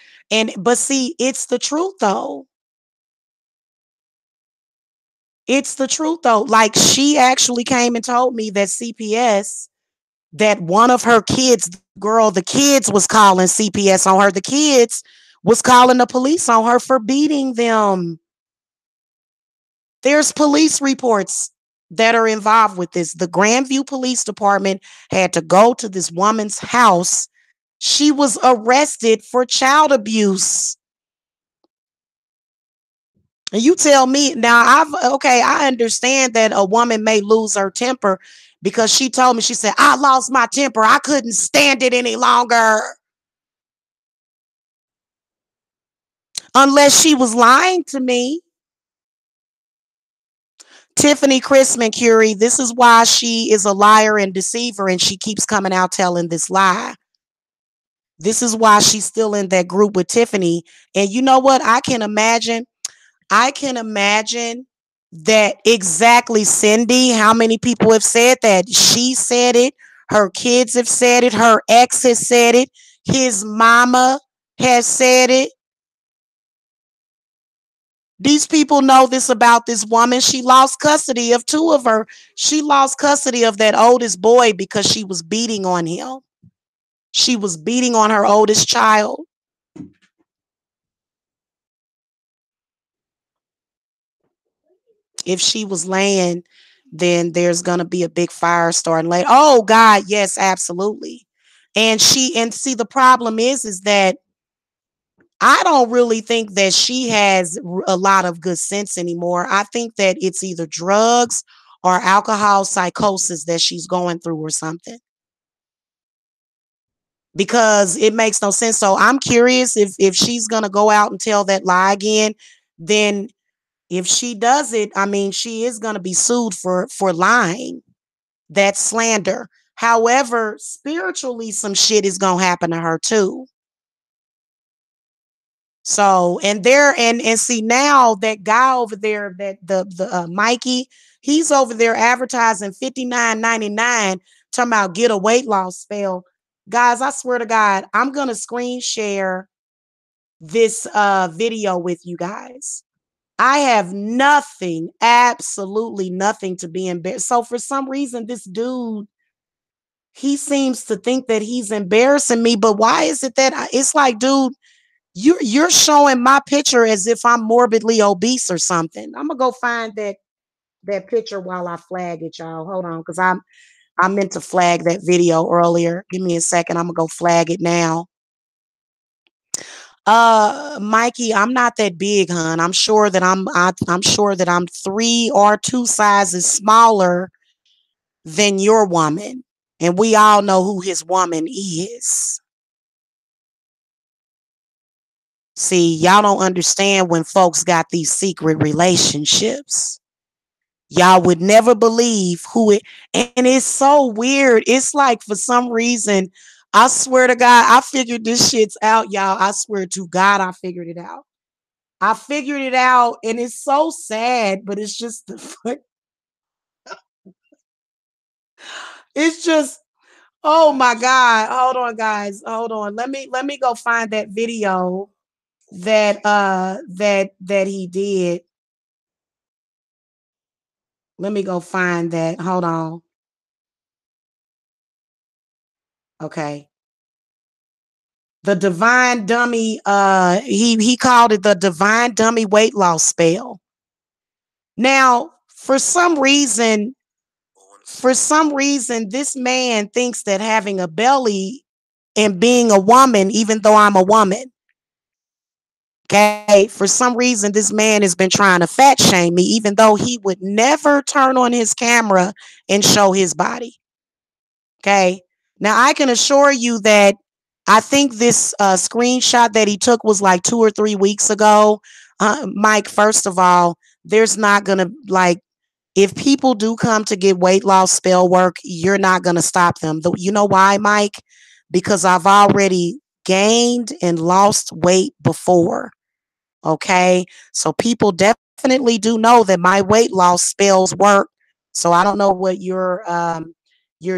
But see, it's the truth though. It's the truth though. Like, she actually came and told me that CPS, that one of her kids, the kids was calling CPS on her. The kids was calling the police on her for beating them. There's police reports that are involved with this. The Grandview Police Department had to go to this woman's house. She was arrested for child abuse. And you tell me now, I understand that a woman may lose her temper, because she told me, she said, I lost my temper. I couldn't stand it any longer. Unless she was lying to me. Tiffany Chrisman Curie, this is why she is a liar and deceiver, and she keeps coming out telling this lie. This is why she's still in that group with Tiffany. And you know what? I can imagine that exactly, Cindy, how many people have said that. She said it. Her kids have said it. Her ex has said it. His mama has said it. These people know this about this woman. She lost custody of 2 of her. She lost custody of that oldest boy because she was beating on him. She was beating on her oldest child. If she was laying, then there's going to be a big fire starting later. Oh God, yes, absolutely. And see, the problem is that I don't really think that she has a lot of good sense anymore. I think that it's either drugs or alcohol psychosis that she's going through or something, because it makes no sense. So I'm curious if she's going to go out and tell that lie again. Then if she does it, I mean, she is going to be sued for lying. That's slander. However, spiritually, some shit is going to happen to her too. So, and see, now that guy over there, that the Mikey, he's over there advertising $59.99, talking about get a weight loss spell. Guys, I swear to God, I'm gonna screen share this video with you guys. I have nothing, absolutely nothing to be embarrassed. So for some reason, this dude, he seems to think that he's embarrassing me. But why is it that it's like, dude, you're showing my picture as if I'm morbidly obese or something. I'm gonna go find that picture while I flag it, y'all. Hold on, because I meant to flag that video earlier. Give me a second. I'm gonna go flag it now. Mikey, I'm not that big, hon. I'm sure that I'm 3 or 2 sizes smaller than your woman. And we all know who his woman is. See, y'all don't understand when folks got these secret relationships. Y'all would never believe who it, and it's so weird. It's like for some reason, I swear to God, I figured this shit's out, y'all. I swear to God, I figured it out. I figured it out, and it's so sad, but it's just it's just, oh my God. Hold on, guys. Hold on. Let me go find that video that he did. Let me go find that. Hold on. Okay. The divine dummy, he called it the divine dummy weight loss spell. Now, for some reason, this man thinks that having a belly and being a woman, even though I'm a woman, okay, for some reason, this man has been trying to fat shame me, even though he would never turn on his camera and show his body. Okay. Now, I can assure you that I think this screenshot that he took was like 2 or 3 weeks ago. Mike, first of all, there's not going to, like, if people do come to get weight loss spell work, you're not going to stop them. You know why, Mike? Because I've already gained and lost weight before. Okay. So people definitely do know that my weight loss spells work. So I don't know what your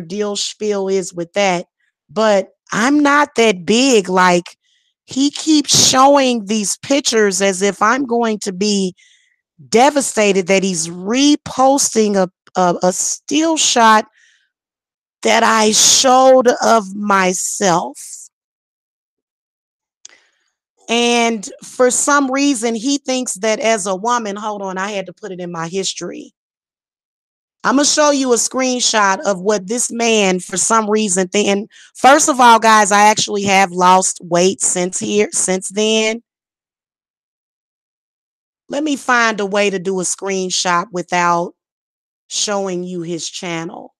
deal spiel is with that, but I'm not that big. Like, he keeps showing these pictures as if I'm going to be devastated that he's reposting a still shot that I showed of myself. And for some reason, he thinks that as a woman, hold on, I had to put it in my history. I'm going to show you a screenshot of what this man, for some reason, and first of all, guys, I actually have lost weight since then. Let me find a way to do a screenshot without showing you his channel.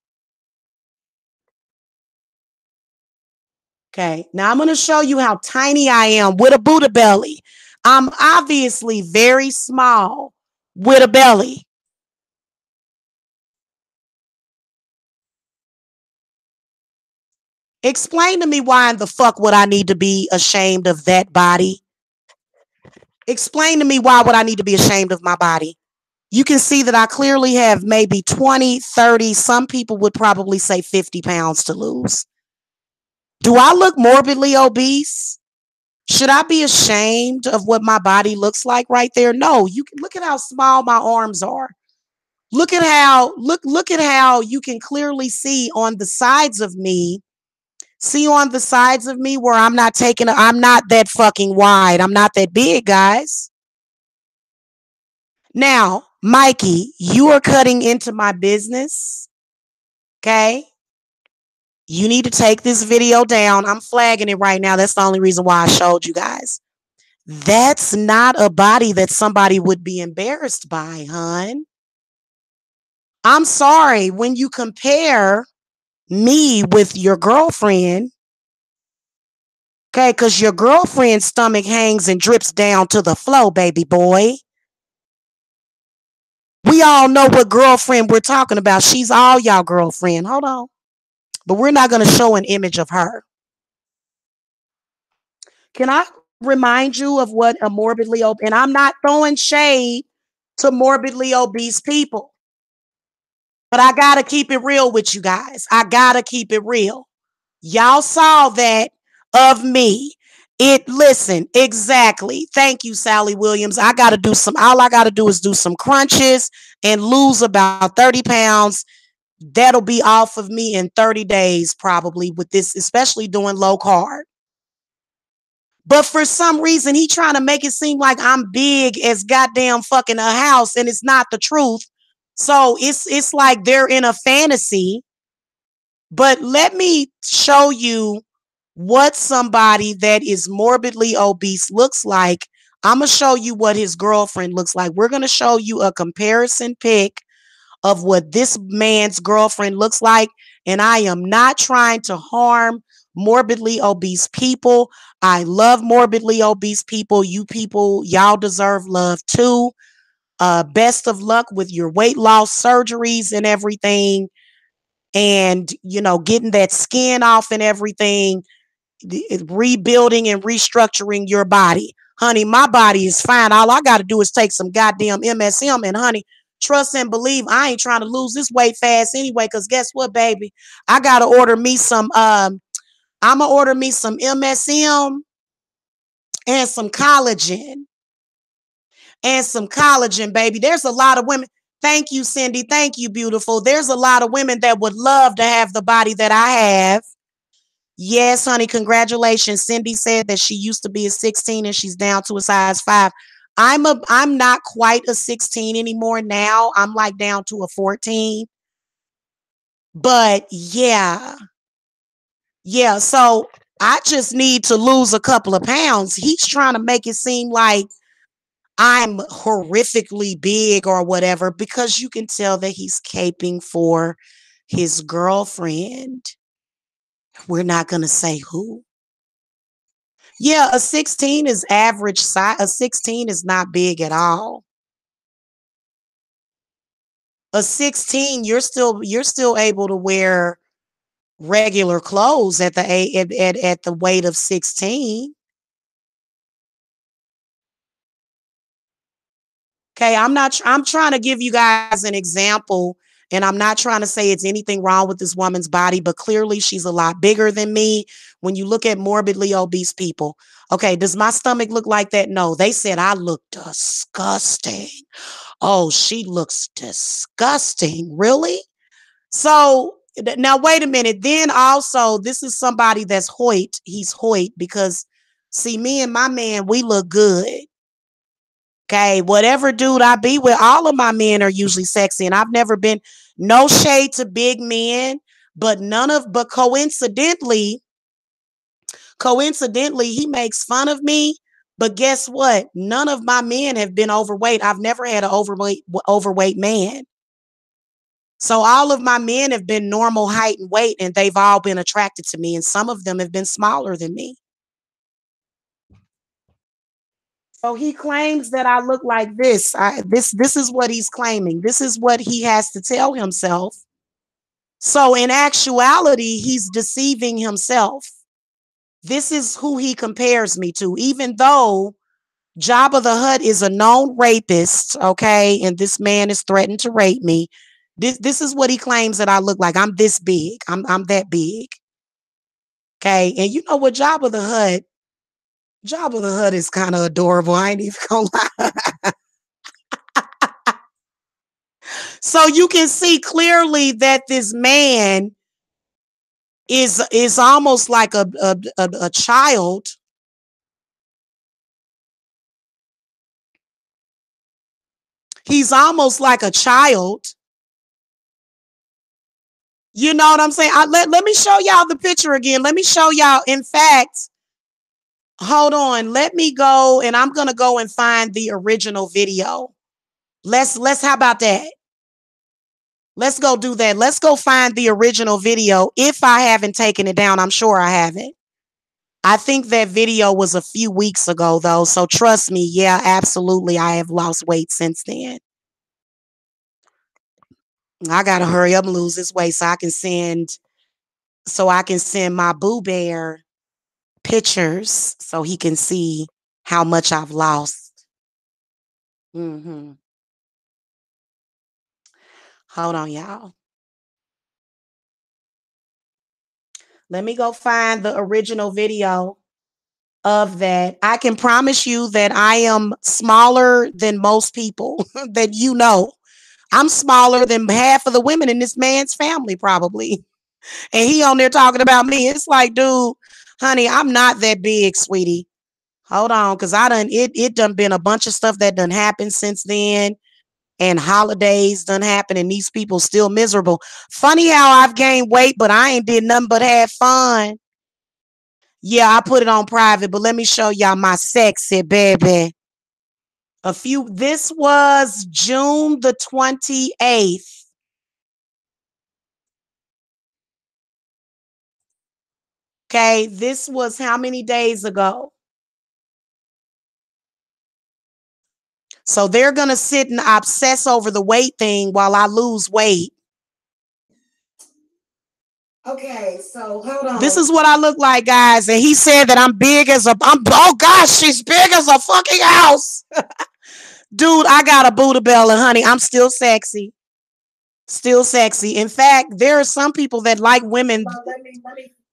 Okay, now I'm going to show you how tiny I am with a Buddha belly. I'm obviously very small with a belly. Explain to me why in the fuck would I need to be ashamed of that body? Explain to me why would I need to be ashamed of my body? You can see that I clearly have maybe 20, 30, some people would probably say 50 pounds to lose. Do I look morbidly obese? Should I be ashamed of what my body looks like right there? No, you can look at how small my arms are. Look at how you can clearly see on the sides of me. See on the sides of me where I'm not that fucking wide. I'm not that big, guys. Now, Mikey, you are cutting into my business. Okay? You need to take this video down. I'm flagging it right now. That's the only reason why I showed you guys. That's not a body that somebody would be embarrassed by, hun. I'm sorry. When you compare me with your girlfriend, okay, because your girlfriend's stomach hangs and drips down to the floor, baby boy. We all know what girlfriend we're talking about. She's all y'all girlfriend. Hold on. But we're not going to show an image of her. Can I remind you of what a morbidly obese, and I'm not throwing shade to morbidly obese people, but I got to keep it real with you guys. I got to keep it real. Y'all saw that of me. Listen, exactly. Thank you, Sally Williams. All I got to do is do some crunches and lose about 30 pounds. That'll be off of me in 30 days, probably, with this, especially doing low carb. But for some reason, he trying to make it seem like I'm big as goddamn fucking a house, and it's not the truth. So it's like they're in a fantasy. But let me show you what somebody that is morbidly obese looks like. I'm going to show you what his girlfriend looks like. We're going to show you a comparison pic of what this man's girlfriend looks like. And I am not trying to harm morbidly obese people. I love morbidly obese people. You people, y'all deserve love too. Best of luck with your weight loss surgeries and everything. And, getting that skin off and everything, rebuilding and restructuring your body. Honey, my body is fine. All I got to do is take some goddamn MSM. And honey, trust and believe, I ain't trying to lose this weight fast anyway. Because guess what, baby? I got to order me some, I'm going to order me some MSM and some collagen. And some collagen, baby. There's a lot of women. Thank you, Cindy. Thank you, beautiful. There's a lot of women that would love to have the body that I have. Yes, honey, congratulations. Cindy said that she used to be a 16 and she's down to a size 5. I'm not quite a 16 anymore now. I'm like down to a 14. But yeah. Yeah, so I just need to lose a couple of pounds. He's trying to make it seem like I'm horrifically big or whatever, because you can tell that he's caping for his girlfriend. We're not going to say who. Yeah, a 16 is average size. A 16 is not big at all. A 16, you're still able to wear regular clothes at the weight of 16. Okay, I'm trying to give you guys an example, and I'm not trying to say it's anything wrong with this woman's body, but clearly she's a lot bigger than me. When you look at morbidly obese people, okay, does my stomach look like that? No, they said I look disgusting. Oh, she looks disgusting. Really? So now wait a minute. Then also, this is somebody that's Hoyt. He's Hoyt because see, me and my man, we look good. Okay, whatever dude I be with, all of my men are usually sexy, and I've never been no shade to big men, but coincidentally, he makes fun of me. But guess what? None of my men have been overweight. I've never had an overweight man. So all of my men have been normal height and weight, and they've all been attracted to me, and some of them have been smaller than me. So he claims that I look like this. This is what he's claiming. This is what he has to tell himself. So in actuality, he's deceiving himself. This is who he compares me to, even though Jabba the Hutt is a known rapist, okay, and this man is threatened to rape me. This is what he claims that I look like. I'm this big. I'm that big. Okay, and you know what, Jabba the Hutt is kind of adorable. I ain't even gonna lie. So you can see clearly that this man is almost like a child. He's almost like a child. You know what I'm saying? Let me show y'all the picture again. Let me show y'all. In fact, hold on. Let me go, and I'm gonna go and find the original video. Let's how about that? Let's go do that. Let's go find the original video. If I haven't taken it down, I'm sure I haven't. I think that video was a few weeks ago though. So trust me. Yeah, absolutely. I have lost weight since then. I gotta hurry up and lose this weight so I can send my Boo Bear pictures so he can see how much I've lost. Hold on, y'all. Let me go find the original video of that. I can promise you that I am smaller than most people that you know. I'm smaller than half of the women in this man's family, probably. And he on there talking about me. It's like, dude, honey, I'm not that big, sweetie. Hold on, because it done been a bunch of stuff that done happened since then. And holidays done happen, and these people still miserable. Funny how I've gained weight, but I ain't did nothing but have fun. Yeah, I put it on private, but let me show y'all my sexy baby. This was June the 28th. Okay, this was how many days ago? So they're going to sit and obsess over the weight thing while I lose weight. Okay, so hold on. This is what I look like, guys. And he said that I'm big as oh gosh, she's big as a fucking house. Dude, I got a Buddha belly, honey. I'm still sexy. Still sexy. In fact, there are some people that like women.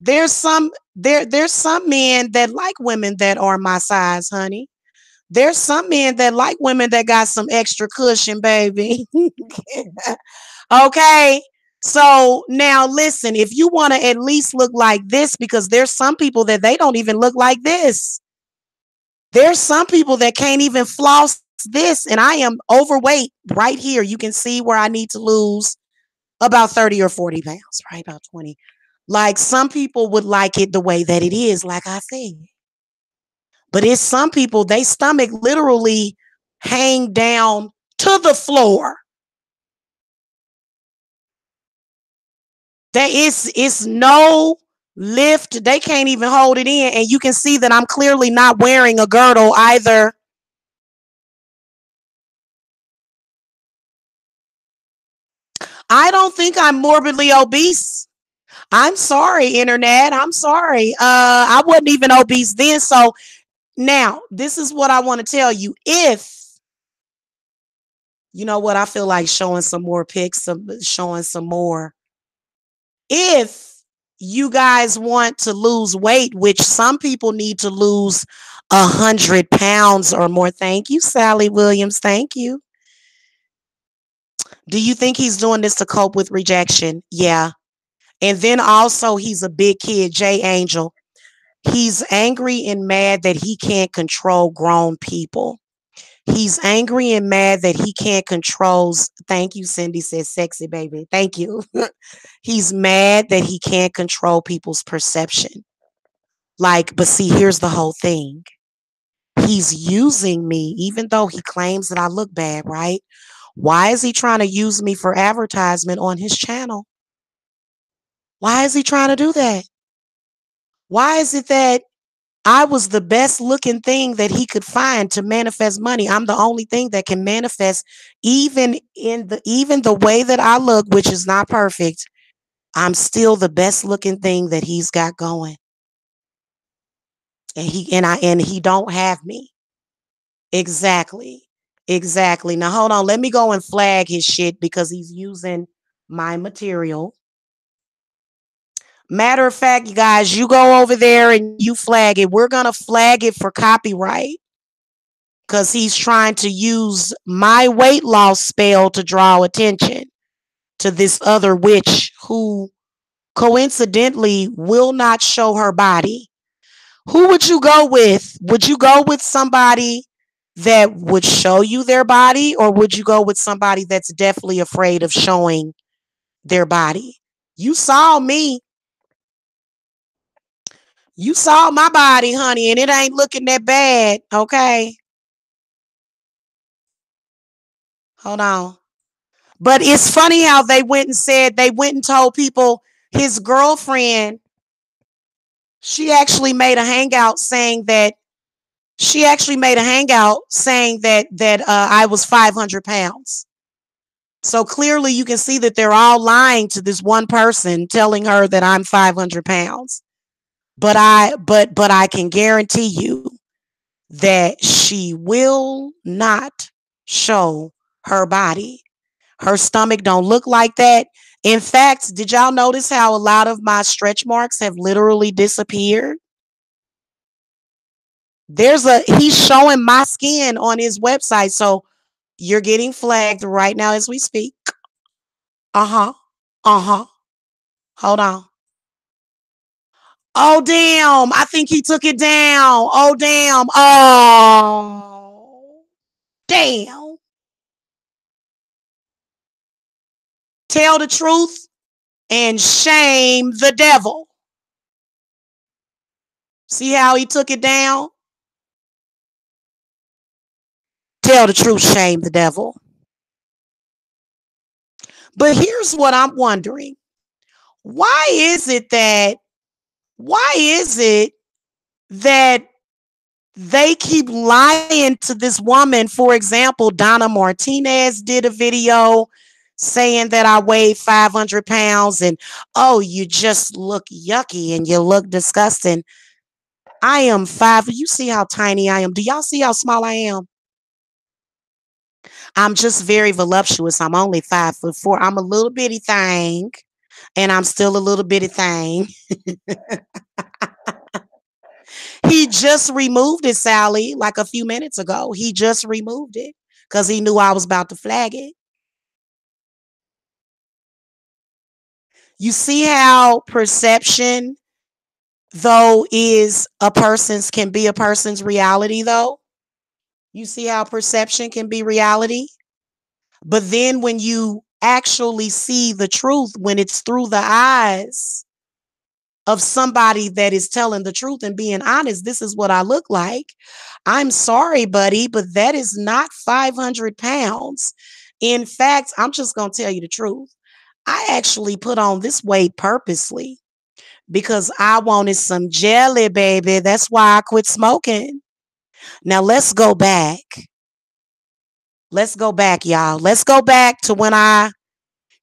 There's some men that like women that are my size, honey. There's some men that like women that got some extra cushion, baby. Okay. So now listen, if you want to at least look like this, because there's some people that they don't even look like this. There's some people that can't even floss this, and I am overweight right here. You can see where I need to lose about 30 or 40 pounds, right? About 20. Like some people would like it the way that it is, like I said. But it's some people, they stomach literally hang down to the floor. There is no lift. They can't even hold it in. And you can see that I'm clearly not wearing a girdle either. I don't think I'm morbidly obese. I'm sorry, internet. I'm sorry. I wasn't even obese then. So now this is what I want to tell you. If you know what, I feel like showing some more pics, showing some more. If you guys want to lose weight, which some people need to lose 100 pounds or more. Thank you, Sally Williams. Thank you. Do you think he's doing this to cope with rejection? Yeah. And then also, he's a big kid, Jay Angel. He's angry and mad that he can't control grown people. He's angry and mad that he can't control. Thank you, Cindy says sexy baby. Thank you. He's mad that he can't control people's perception. Like, but see, here's the whole thing. He's using me, even though he claims that I look bad, right? Why is he trying to use me for advertisement on his channel? Why is he trying to do that? Why is it that I was the best looking thing that he could find to manifest money? I'm the only thing that can manifest even the way that I look, which is not perfect. I'm still the best looking thing that he's got going. And he don't have me. Exactly. Exactly. Now hold on. Let me go and flag his shit because he's using my material. Matter of fact, you guys, you go over there and you flag it. We're going to flag it for copyright because he's trying to use my weight loss spell to draw attention to this other witch who coincidentally will not show her body. Who would you go with? Would you go with somebody that would show you their body, or would you go with somebody that's definitely afraid of showing their body? You saw me. You saw my body, honey, and it ain't looking that bad, okay? Hold on. But it's funny how they went and told people his girlfriend, she actually made a hangout saying that I was 500 pounds. So clearly you can see that they're all lying to this one person telling her that I'm 500 pounds. But I can guarantee you that she will not show her body. Her stomach don't look like that. In fact, did y'all notice how a lot of my stretch marks have literally disappeared? He's showing my skin on his website. So you're getting flagged right now as we speak. Uh-huh. Uh-huh. Hold on. Oh, damn. I think he took it down. Oh, damn. Oh, damn. Tell the truth and shame the devil. See how he took it down? Tell the truth, shame the devil. But here's what I'm wondering. Why is it that Why is it that they keep lying to this woman? For example, Donna Martinez did a video saying that I weighed 500 pounds and, oh, you just look yucky and you look disgusting. I am five. You see how tiny I am? Do y'all see how small I am? I'm just very voluptuous. I'm only 5'4". I'm a little bitty thing, and I'm still a little bitty thing. He just removed it, Sally, like a few minutes ago. He just removed it because he knew I was about to flag it. You see how perception, though, is a person's can be a person's reality, though? You see how perception can be reality? But then when you actually see the truth, when it's through the eyes of somebody that is telling the truth and being honest, this is what I look like. I'm sorry, buddy, but that is not 500 pounds. In fact, I'm just going to tell you the truth. I actually put on this weight purposely because I wanted some jelly, baby. That's why I quit smoking. Now let's go back. Let's go back, y'all. Let's go back to when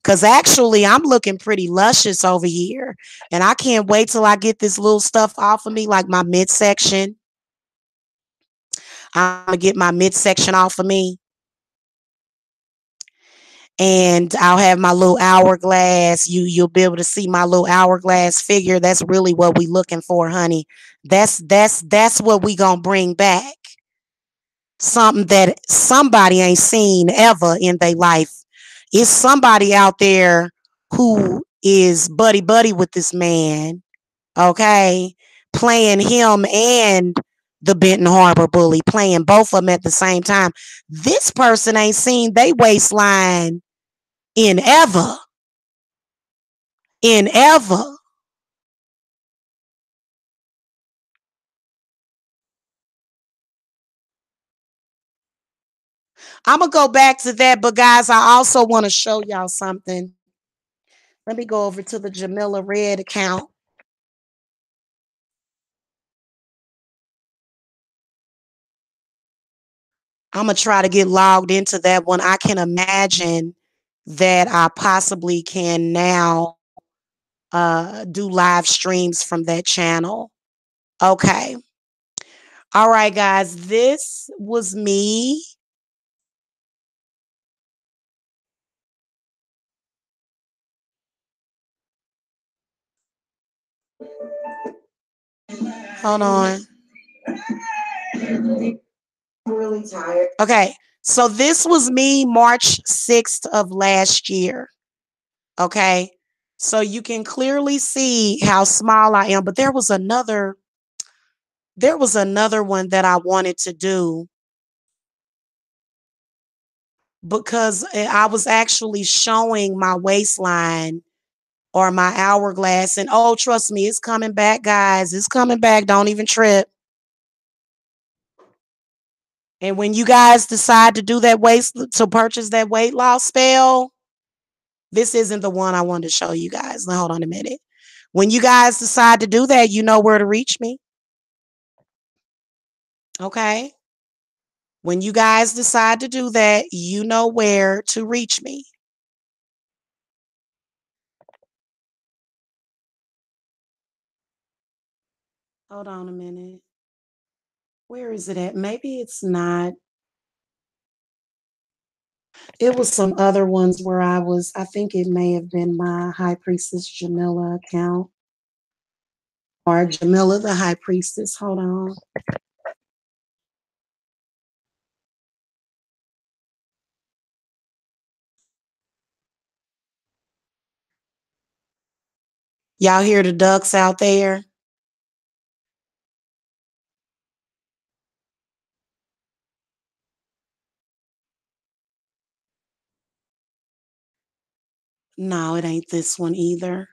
because actually I'm looking pretty luscious over here. And I can't wait till I get this little stuff off of me, like my midsection. I'm going to get my midsection off of me. And I'll have my little hourglass. You'll be able to see my little hourglass figure. That's really what we looking for, honey. That's what we gonna bring back. Something that somebody ain't seen ever in their life. It's somebody out there who is buddy buddy with this man, okay? Playing him and the Benton Harbor bully, playing both of them at the same time. This person ain't seen they waistline in ever. In ever. I'm gonna go back to that, but guys, I also want to show y'all something. Let me go over to the Jamila Red account. I'm gonna try to get logged into that one. I can imagine that I possibly can now do live streams from that channel. Okay. All right, guys. This was me. Hold on. I'm really tired. Okay. So this was me March 6th of last year. Okay. So you can clearly see how small I am, but there was another one that I wanted to do because I was actually showing my waistline or my hourglass. And oh, trust me, it's coming back, guys. It's coming back. Don't even trip. And when you guys decide to do that to purchase that weight loss spell, this isn't the one I wanted to show you guys. Now, hold on a minute. When you guys decide to do that, you know where to reach me. Okay. When you guys decide to do that, you know where to reach me. Hold on a minute. Where is it at? Maybe it's not. It was some other ones where I think it may have been my High Priestess Jamila account or Jamila the High Priestess. Hold on. Y'all hear the ducks out there? No, it ain't this one either.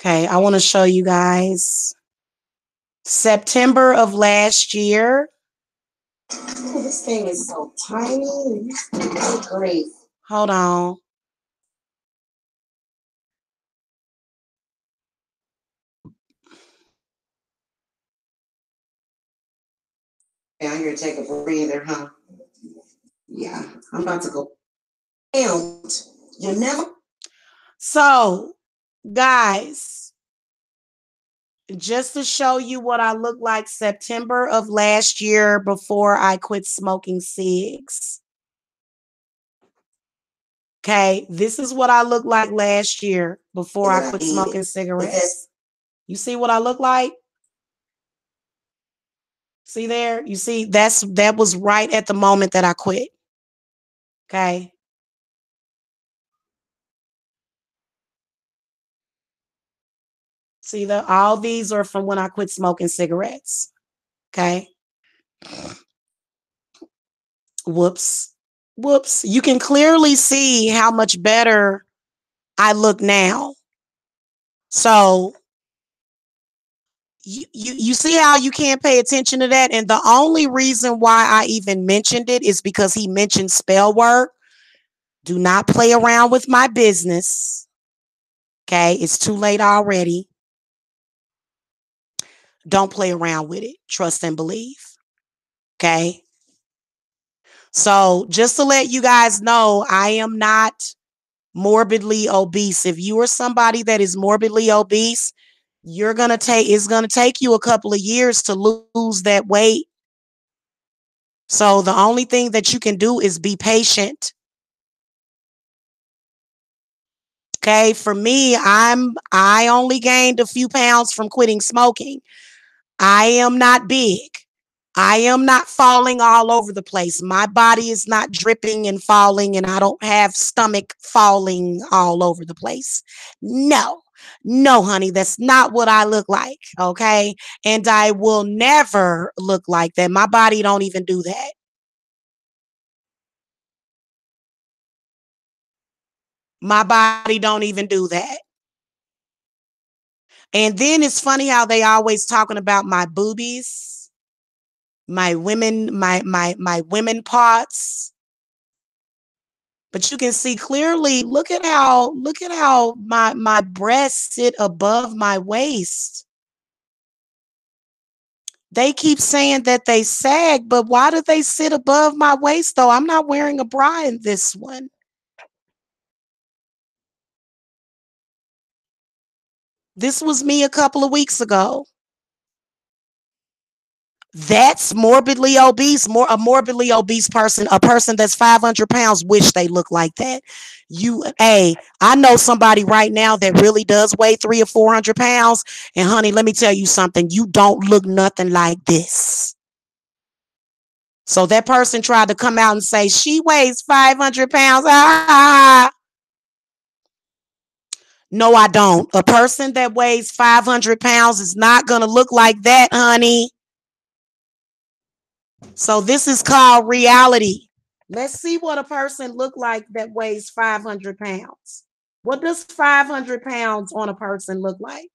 Okay, I want to show you guys September of last year. Oh, this thing is so tiny. Good grief. Hold on. Down here, take a breather, huh? Yeah, I'm about to go out. You never. So, guys, just to show you what I look like September of last year before I quit smoking cigs. Okay, this is what I looked like last year before I quit smoking cigarettes. You see what I look like? See there? You see, that was right at the moment that I quit. Okay. See, all these are from when I quit smoking cigarettes. Okay. Whoops. Whoops. You can clearly see how much better I look now. So you see how you can't pay attention to that? And the only reason why I even mentioned it is because he mentioned spell work. Do not play around with my business. Okay. It's too late already. Don't play around with it. Trust and believe. Okay. So just to let you guys know, I am not morbidly obese. If you are somebody that is morbidly obese, it's gonna take you a couple of years to lose that weight. So the only thing that you can do is be patient. Okay, for me, I only gained a few pounds from quitting smoking. I am not big. I am not falling all over the place. My body is not dripping and falling, and I don't have stomach falling all over the place. No, no, honey, that's not what I look like. Okay. And I will never look like that. My body don't even do that. My body don't even do that. And then it's funny how they always talking about my boobies, my women parts. But you can see clearly, look at how my breasts sit above my waist. They keep saying that they sag, but why do they sit above my waist though? I'm not wearing a bra in this one. This was me a couple of weeks ago. That's morbidly obese. A morbidly obese person, a person that's 500 pounds, wish they look like that. Hey, I know somebody right now that really does weigh 300 or 400 pounds. And honey, let me tell you something. You don't look nothing like this. So that person tried to come out and say she weighs 500 pounds. Ah. No, I don't. A person that weighs 500 pounds is not going to look like that, honey. So this is called reality. Let's see what a person look like that weighs 500 pounds. What does 500 pounds on a person look like?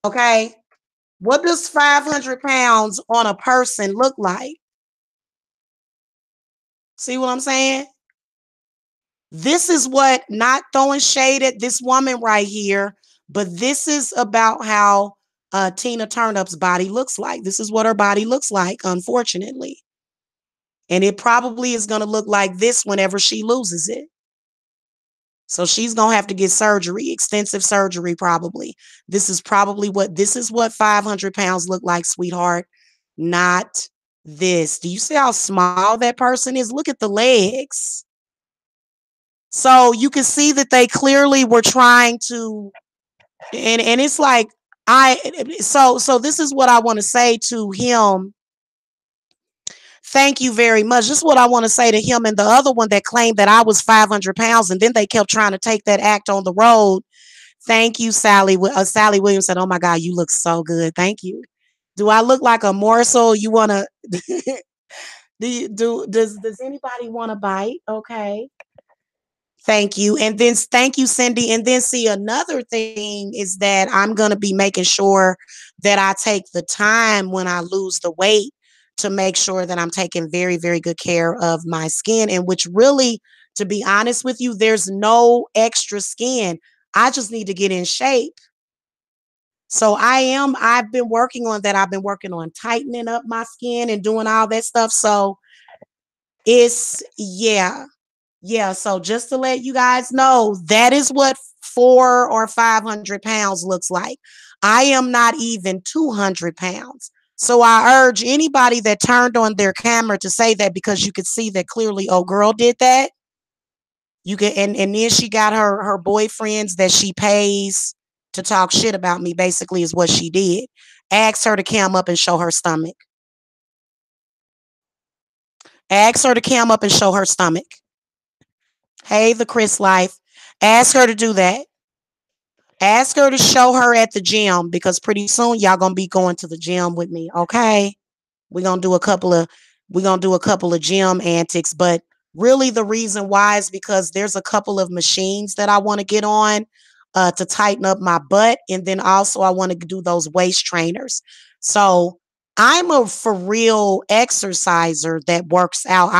Okay. What does 500 pounds on a person look like? See what I'm saying? This is what, not throwing shade at this woman right here, but this is about how Tina Turnup's body looks like. This is what her body looks like, unfortunately. And it probably is going to look like this whenever she loses it. So she's going to have to get surgery, extensive surgery, probably. This is what 500 pounds look like, sweetheart. Not this. Do you see how small that person is? Look at the legs. So you can see that they clearly were trying to, and it's like, so this is what I want to say to him. Thank you very much. This is what I want to say to him and the other one that claimed that I was 500 pounds and then they kept trying to take that act on the road. Thank you, Sally. Sally Williams said, "Oh my God, you look so good. Thank you." Do I look like a morsel? You want to, does anybody want to bite? Okay. Thank you. And then thank you, Cindy. And then see, another thing is that I'm going to be making sure that I take the time when I lose the weight to make sure that I'm taking very, very good care of my skin, and which really, to be honest with you, there's no extra skin. I just need to get in shape. So I've been working on that. I've been working on tightening up my skin and doing all that stuff. So it's, yeah. Yeah. So just to let you guys know, that is what 400 or 500 pounds looks like. I am not even 200 pounds. So I urge anybody that turned on their camera to say that, because you could see that clearly, oh girl did that. You can, and then she got her boyfriends that she pays to talk shit about me, basically, is what she did. Ask her to cam up and show her stomach. Ask her to cam up and show her stomach. Hey, the Chris Life. Ask her to do that. Ask her to show her at the gym, because pretty soon y'all gonna be going to the gym with me. Okay. We're gonna do a couple of gym antics, but really the reason why is because there's a couple of machines that I want to get on to tighten up my butt, and then also I want to do those waist trainers. So I'm a for real exerciser that works out.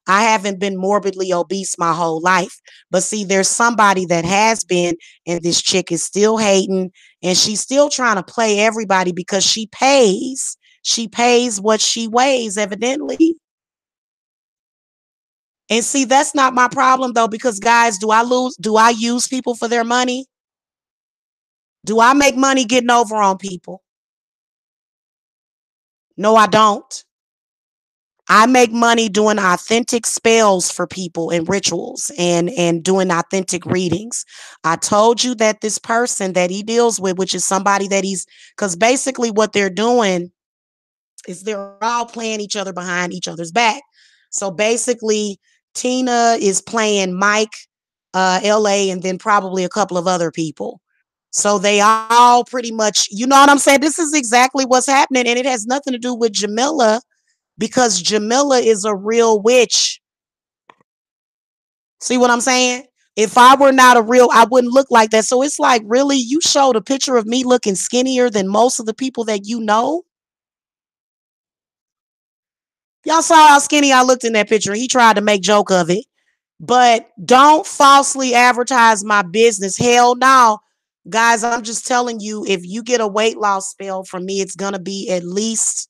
I haven't been morbidly obese my whole life. But see, there's somebody that has been, and this chick is still hating, and she's still trying to play everybody because she pays. She pays what she weighs, evidently. And see, that's not my problem though, because guys, do I use people for their money? Do I make money getting over on people? No, I don't. I make money doing authentic spells for people and rituals, and doing authentic readings. I told you that this person that he deals with, which is somebody that because basically what they're doing is they're all playing each other behind each other's back. So basically, Tina is playing Mike, LA, and then probably a couple of other people. So they all pretty much, you know what I'm saying? This is exactly what's happening. And it has nothing to do with Jamila, because Jamila is a real witch. See what I'm saying? If I were not a real, I wouldn't look like that. So it's like, really, you showed a picture of me looking skinnier than most of the people that you know? Y'all saw how skinny I looked in that picture. He tried to make joke of it. But don't falsely advertise my business. Hell no. Guys, I'm just telling you, if you get a weight loss spell from me, it's going to be at least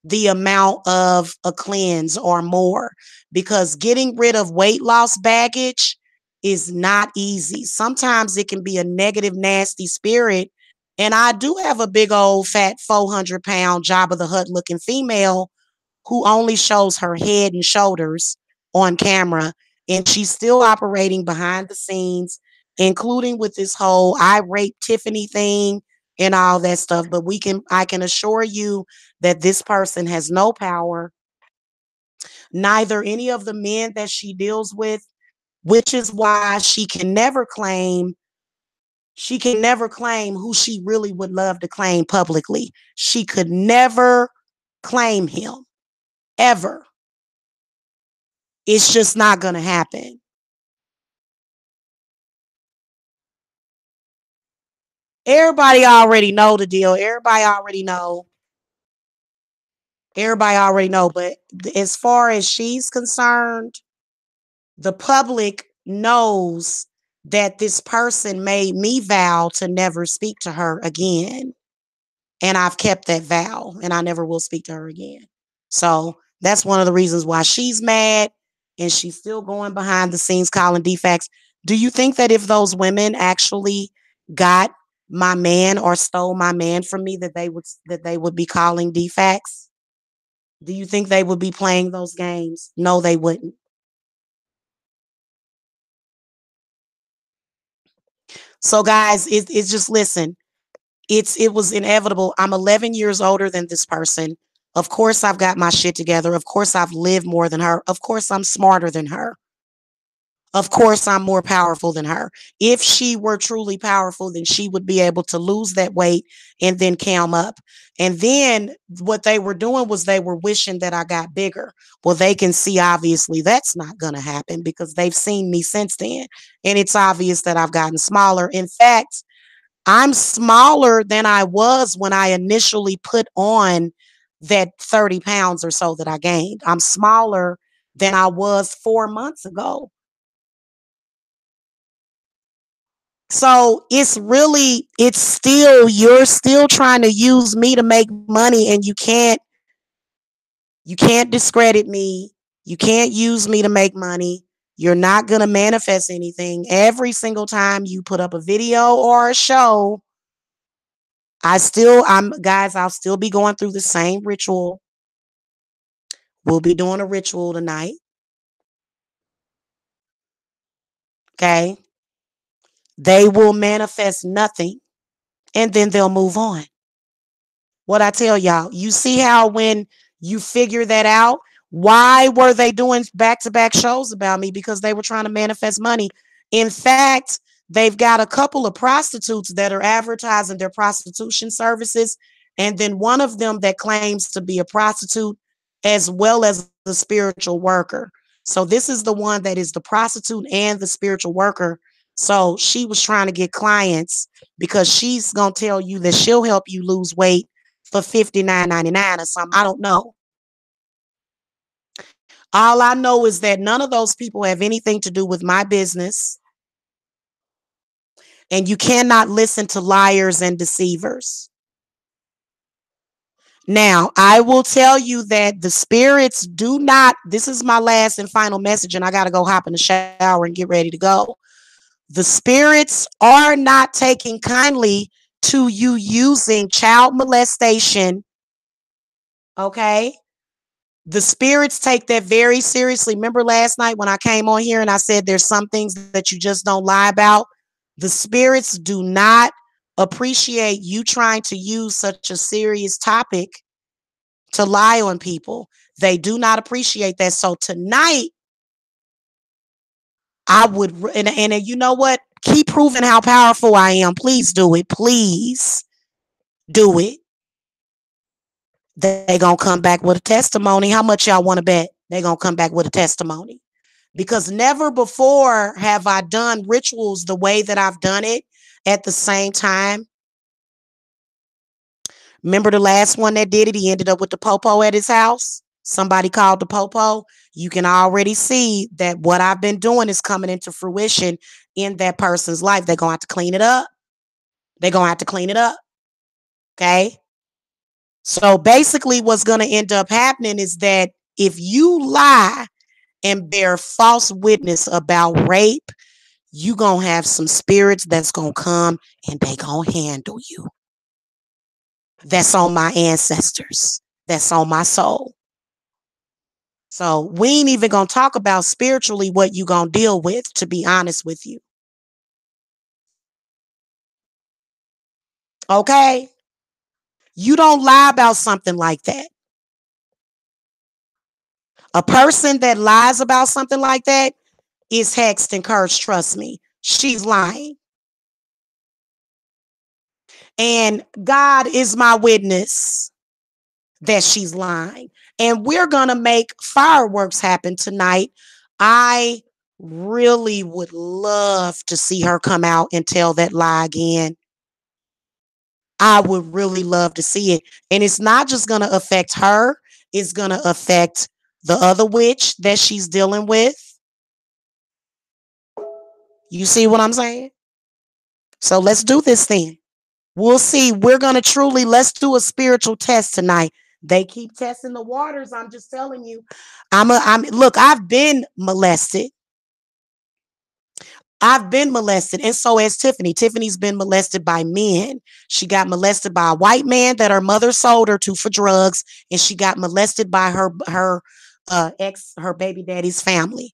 the amount of a cleanse or more, because getting rid of weight loss baggage is not easy. Sometimes it can be a negative, nasty spirit. And I do have a big old fat 400-pound Jabba the Hutt looking female who only shows her head and shoulders on camera. And she's still operating behind the scenes, including with this whole I rape Tiffany thing and all that stuff. But I can assure you that this person has no power, neither any of the men that she deals with, which is why she can never claim who she really would love to claim publicly. She could never claim him, ever. It's just not going to happen. Everybody already know the deal. Everybody already know. Everybody already know. But as far as she's concerned, the public knows that this person made me vow to never speak to her again. And I've kept that vow, and I never will speak to her again. So that's one of the reasons why she's mad, and she's still going behind the scenes calling defects. Do you think that if those women actually got my man or stole my man from me, that they would be calling defects? Do you think they would be playing those games? No, they wouldn't. So guys, it's just, listen. It was inevitable. I'm 11 years older than this person. Of course, I've got my shit together. Of course, I've lived more than her. Of course, I'm smarter than her. Of course, I'm more powerful than her. If she were truly powerful, then she would be able to lose that weight and then calm up. And then what they were doing was they were wishing that I got bigger. Well, they can see obviously that's not going to happen, because they've seen me since then. And it's obvious that I've gotten smaller. In fact, I'm smaller than I was when I initially put on that 30 pounds or so that I gained. I'm smaller than I was 4 months ago. So it's still, you're still trying to use me to make money, and you can't discredit me. You can't use me to make money. You're not going to manifest anything. Every single time you put up a video or a show, I'll still be going through the same ritual. We'll be doing a ritual tonight. Okay. They will manifest nothing, and then they'll move on. What I tell y'all, you see how when you figure that out, why were they doing back-to-back shows about me? Because they were trying to manifest money. In fact, they've got a couple of prostitutes that are advertising their prostitution services, and then one of them that claims to be a prostitute as well as the spiritual worker. So this is the one that is the prostitute and the spiritual worker. So she was trying to get clients because she's going to tell you that she'll help you lose weight for $59.99 or something. I don't know. All I know is that none of those people have anything to do with my business. And you cannot listen to liars and deceivers. Now, I will tell you that the spirits do not, this is my last and final message, and I got to go hop in the shower and get ready to go. The spirits are not taking kindly to you using child molestation. Okay. The spirits take that very seriously. Remember last night when I came on here and I said there's some things that you just don't lie about? The spirits do not appreciate you trying to use such a serious topic to lie on people. They do not appreciate that. So tonight, I would, and you know what? Keep proving how powerful I am. Please do it. Please do it. They gonna come back with a testimony. How much y'all want to bet? They gonna come back with a testimony. Because never before have I done rituals the way that I've done it at the same time. Remember the last one that did it? He ended up with the popo at his house. Somebody called the popo. You can already see that what I've been doing is coming into fruition in that person's life. They're going to have to clean it up. They're going to have to clean it up. Okay. So basically, what's going to end up happening is that if you lie and bear false witness about rape, you going to have some spirits that's going to come and they going to handle you. That's on my ancestors. That's on my soul. So we ain't even going to talk about spiritually what you going to deal with, to be honest with you. Okay? You don't lie about something like that. A person that lies about something like that is hexed and cursed, trust me. She's lying. And God is my witness that she's lying. And we're going to make fireworks happen tonight. I really would love to see her come out and tell that lie again. I would really love to see it. And it's not just going to affect her, it's going to affect the other witch that she's dealing with. You see what I'm saying? So let's do this thing. We'll see. We're going to let's do a spiritual test tonight. They keep testing the waters. I'm just telling you. Look, I've been molested. I've been molested. And so has Tiffany. Tiffany's been molested by men. She got molested by a white man that her mother sold her to for drugs. And she got molested by her baby daddy's family.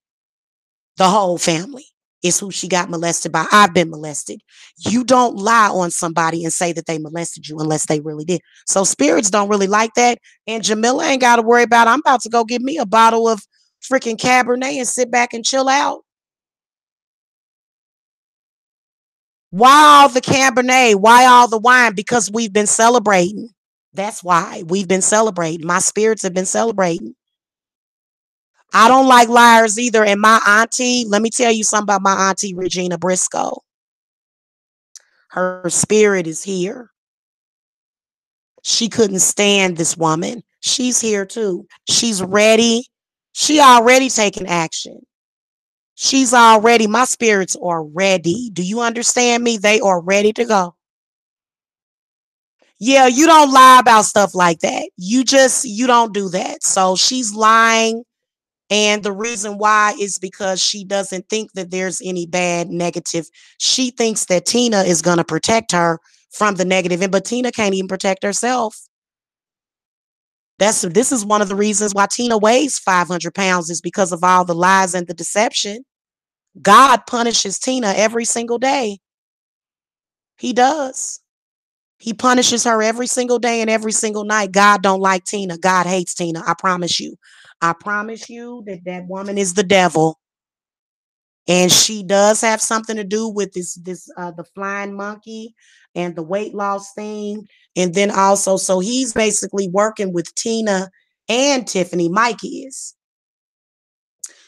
The whole family is who she got molested by. I've been molested. You don't lie on somebody and say that they molested you unless they really did. So spirits don't really like that. And Jamila ain't got to worry about it. I'm about to go get me a bottle of freaking Cabernet and sit back and chill out. Why all the Cabernet? Why all the wine? Because we've been celebrating. That's why we've been celebrating. My spirits have been celebrating. I don't like liars either. And my auntie, let me tell you something about my auntie, Regina Briscoe. Her spirit is here. She couldn't stand this woman. She's here too. She's ready. She already taken action. She's already, my spirits are ready. Do you understand me? They are ready to go. Yeah, you don't lie about stuff like that. You don't do that. So she's lying. And the reason why is because she doesn't think that there's any bad negative. She thinks that Tina is going to protect her from the negative, but Tina can't even protect herself. This is one of the reasons why Tina weighs 500 pounds is because of all the lies and the deception. God punishes Tina every single day. He does. He punishes her every single day and every single night. God don't like Tina. God hates Tina. I promise you. I promise you that that woman is the devil. And she does have something to do with the flying monkey and the weight loss thing. And then also, so he's basically working with Tina and Tiffany. Mike is.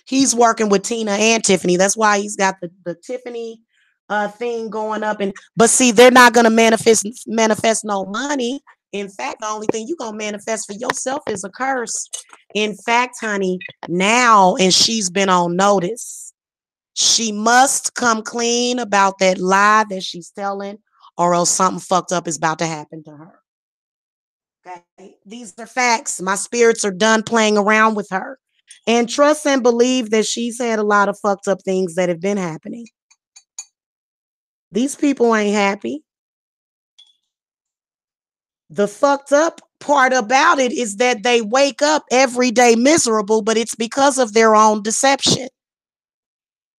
He's working with Tina and Tiffany. That's why he's got the Tiffany thing going up. And but see, they're not gonna manifest no money. In fact, the only thing you're gonna manifest for yourself is a curse. In fact, honey, now, and she's been on notice. She must come clean about that lie that she's telling, or else something fucked up is about to happen to her. Okay. These are facts. My spirits are done playing around with her. And trust and believe that she's had a lot of fucked up things that have been happening. These people ain't happy. The fucked up part about it is that they wake up every day miserable, but it's because of their own deception.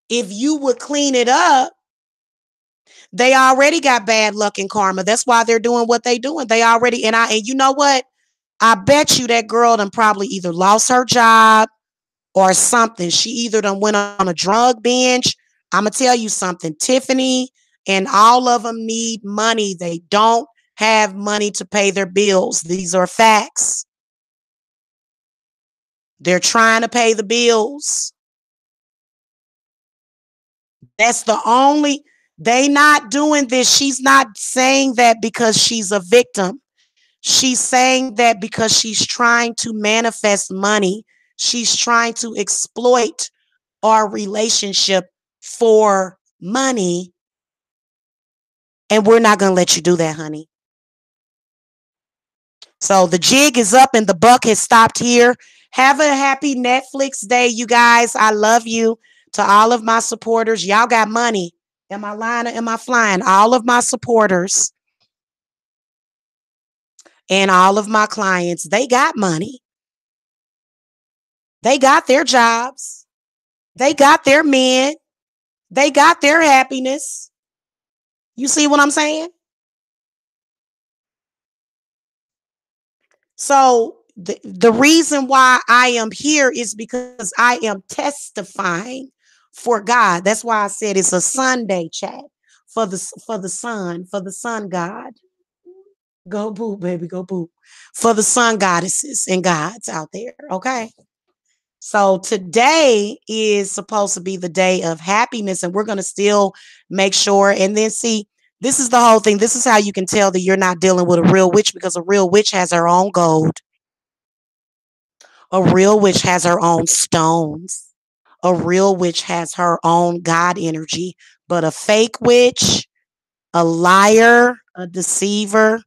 If you would clean it up, they already got bad luck and karma. That's why they're doing what they doing. They already, and you know what? I bet you that girl done probably either lost her job or something. She either done went on a drug binge. I'm gonna tell you something. Tiffany and all of them need money. They don't have money to pay their bills. These are facts. They're trying to pay the bills. That's the only, they not doing this. She's not saying that because she's a victim. She's saying that because she's trying to manifest money. She's trying to exploit our relationship for money. And we're not going to let you do that, honey. So the jig is up and the buck has stopped here. Have a happy Netflix day, you guys. I love you. To all of my supporters, y'all got money. Am I lying or am I flying? All of my supporters and all of my clients, they got money. They got their jobs. They got their men. They got their happiness. You see what I'm saying? So the reason why I am here is because I am testifying for God. That's why I said it's a Sunday chat for the sun God. Go boo, baby, go boo. For the sun goddesses and gods out there. Okay. So today is supposed to be the day of happiness, and we're going to still make sure. And then see, this is the whole thing. This is how you can tell that you're not dealing with a real witch, because a real witch has her own gold. A real witch has her own stones. A real witch has her own God energy. But a fake witch, a liar, a deceiver,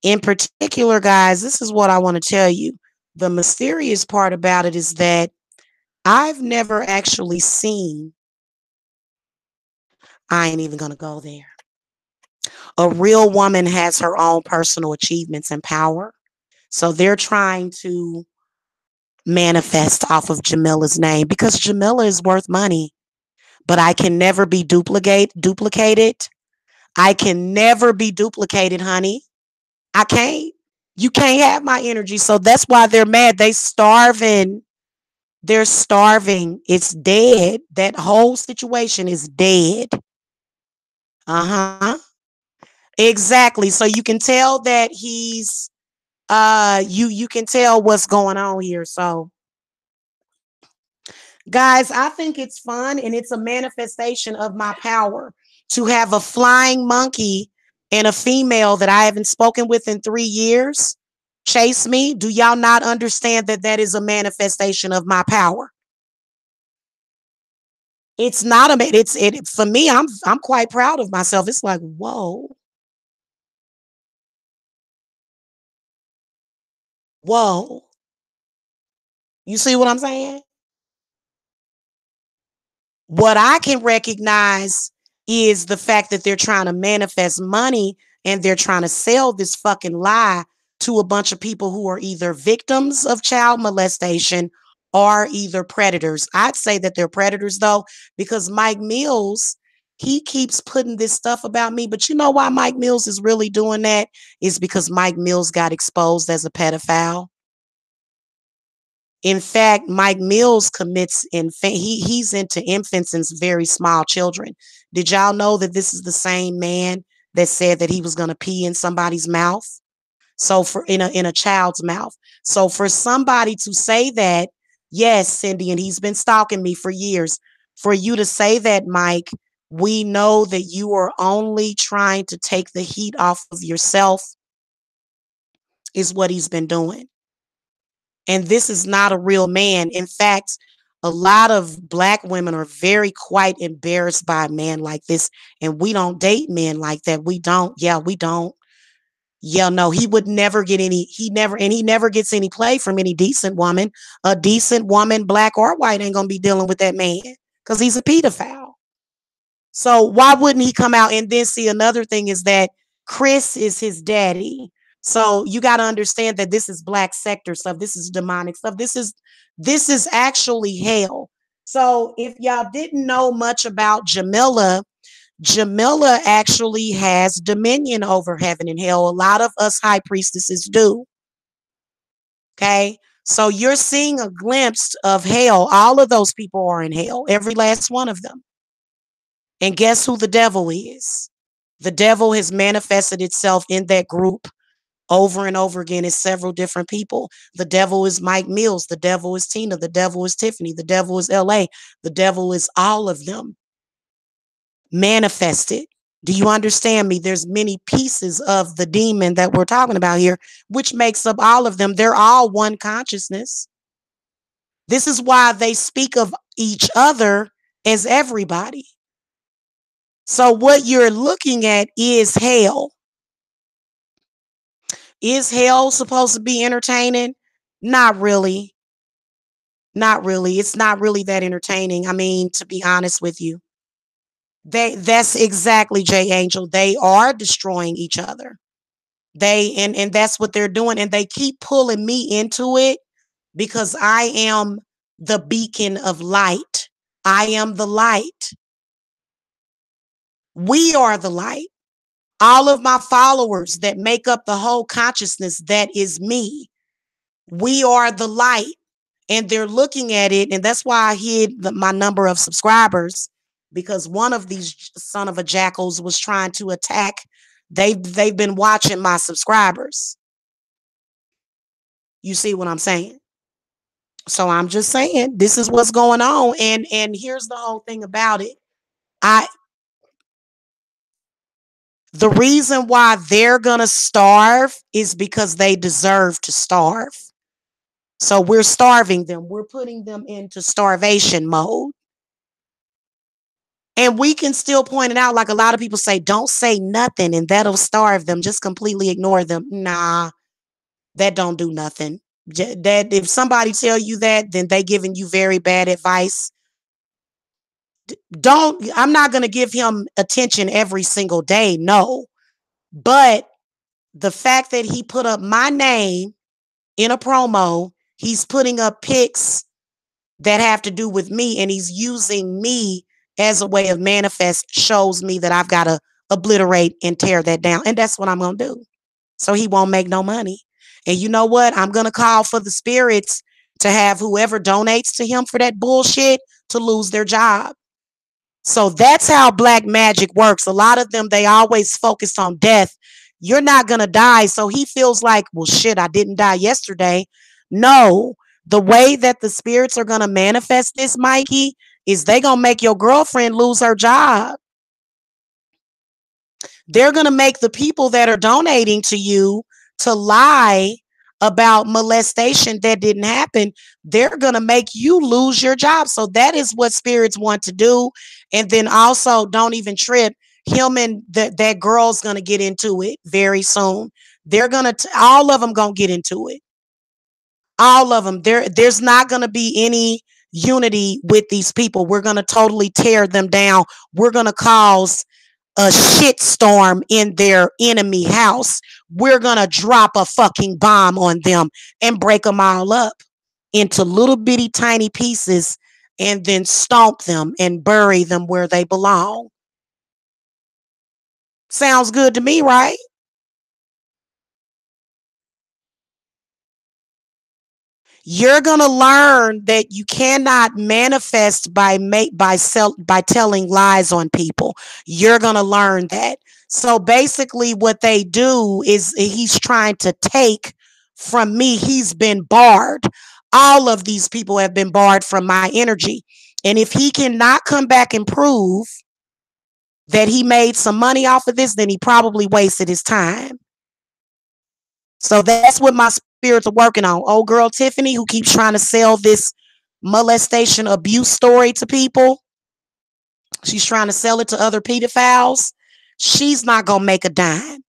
in particular, guys, this is what I want to tell you. The mysterious part about it is that I've never actually seen, I ain't even going to go there. A real woman has her own personal achievements and power. So they're trying to manifest off of Jamila's name because Jamila is worth money, but I can never be duplicated. I can never be duplicated, honey. I can't. You can't have my energy. So that's why they're mad. They starving. They're starving. It's dead. That whole situation is dead. Uh-huh. Exactly. So you can tell that he's you can tell what's going on here. So guys, I think it's fun and it's a manifestation of my power to have a flying monkey and a female that I haven't spoken with in 3 years chase me. Do y'all not understand that that is a manifestation of my power? It's not a it for me. I'm quite proud of myself. It's like, whoa, whoa. You see what I'm saying? What I can recognize is the fact that they're trying to manifest money and they're trying to sell this fucking lie to a bunch of people who are either victims of child molestation or either predators. I'd say that they're predators though, because Mike Mills, he keeps putting this stuff about me. But you know why Mike Mills is really doing that? Is because Mike Mills got exposed as a pedophile. In fact, Mike Mills commits he's into infants and very small children. Did y'all know that this is the same man that said that he was going to pee in somebody's mouth? So for in a child's mouth. So for somebody to say that, yes, Cindy, and he's been stalking me for years. For you to say that, Mike, we know that you are only trying to take the heat off of yourself, is what he's been doing. And this is not a real man. In fact, a lot of Black women are very quite embarrassed by a man like this. And we don't date men like that. We don't. Yeah, we don't. Yeah, no, he would never get any, he never gets any play from any decent woman. A decent woman, Black or white, ain't gonna be dealing with that man because he's a pedophile. So why wouldn't he come out? And then see, another thing is that Chris is his daddy. So you got to understand that this is Black sector stuff. This is demonic stuff. This is actually hell. So if y'all didn't know much about Jamila, Jamila actually has dominion over heaven and hell. A lot of us high priestesses do. Okay. So you're seeing a glimpse of hell. All of those people are in hell, every last one of them. And guess who the devil is? The devil has manifested itself in that group over and over again as several different people. The devil is Mike Mills. The devil is Tina. The devil is Tiffany. The devil is LA. The devil is all of them manifested. Do you understand me? There's many pieces of the demon that we're talking about here, which makes up all of them. They're all one consciousness. This is why they speak of each other as everybody. So what you're looking at is hell. Is hell supposed to be entertaining? Not really. Not really. It's not really that entertaining. I mean, to be honest with you. That's exactly, J Angel. They are destroying each other. And that's what they're doing. And they keep pulling me into it because I am the beacon of light. I am the light. We are the light. All of my followers that make up the whole consciousness, that is me. We are the light. And they're looking at it. And that's why I hid my number of subscribers, because one of these son of a jackals was trying to attack. They've been watching my subscribers. You see what I'm saying? So I'm just saying this is what's going on. And here's the whole thing about it. I The reason why they're gonna starve is because they deserve to starve. So we're starving them. We're putting them into starvation mode. And we can still point it out, like a lot of people say, don't say nothing and that'll starve them. Just completely ignore them. Nah, that don't do nothing. That if somebody tell you that, then they giving you very bad advice. I'm not going to give him attention every single day. No. But the fact that he put up my name in a promo, he's putting up pics that have to do with me, and he's using me as a way of manifest, shows me that I've got to obliterate and tear that down. And that's what I'm going to do. So he won't make no money. And you know what? I'm going to call for the spirits to have whoever donates to him for that bullshit to lose their job. So that's how black magic works. A lot of them, they always focus on death. You're not going to die. So he feels like, well, shit, I didn't die yesterday. No, the way that the spirits are going to manifest this, Mikey, is they going to make your girlfriend lose her job. They're going to make the people that are donating to you to lie about molestation that didn't happen, they're going to make you lose your job. So that is what spirits want to do. And then also, don't even trip. Him and that girl's going to get into it very soon. They're going to, all of them going to get into it. All of them. There's not going to be any unity with these people. We're going to totally tear them down. We're going to cause a shitstorm in their enemy house. We're going to drop a fucking bomb on them and break them all up into little bitty tiny pieces and then stomp them and bury them where they belong. Sounds good to me, right? You're going to learn that you cannot manifest by telling lies on people. You're going to learn that. So basically what they do is he's trying to take from me. He's been barred. All of these people have been barred from my energy. And if he cannot come back and prove that he made some money off of this, then he probably wasted his time. So that's what my spirits are working on. Old girl Tiffany, who keeps trying to sell this molestation abuse story to people. She's trying to sell it to other pedophiles. She's not going to make a dime.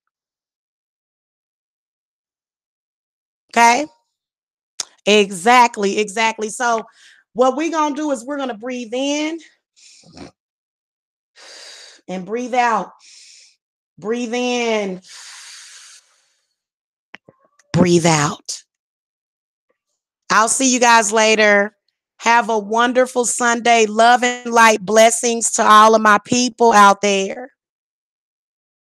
Okay? Exactly. So what we're going to do is we're going to breathe in and breathe out. Breathe in. Breathe out. I'll see you guys later. Have a wonderful Sunday. Love and light blessings to all of my people out there.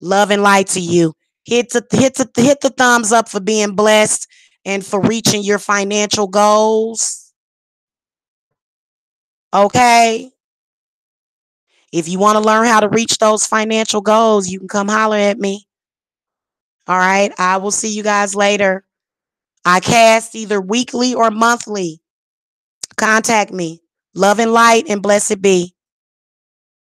Love and light to you. Hit the thumbs up for being blessed and for reaching your financial goals. Okay? If you want to learn how to reach those financial goals, you can come holler at me. All right? I will see you guys later. I cast either weekly or monthly. Contact me. Love and light and blessed be.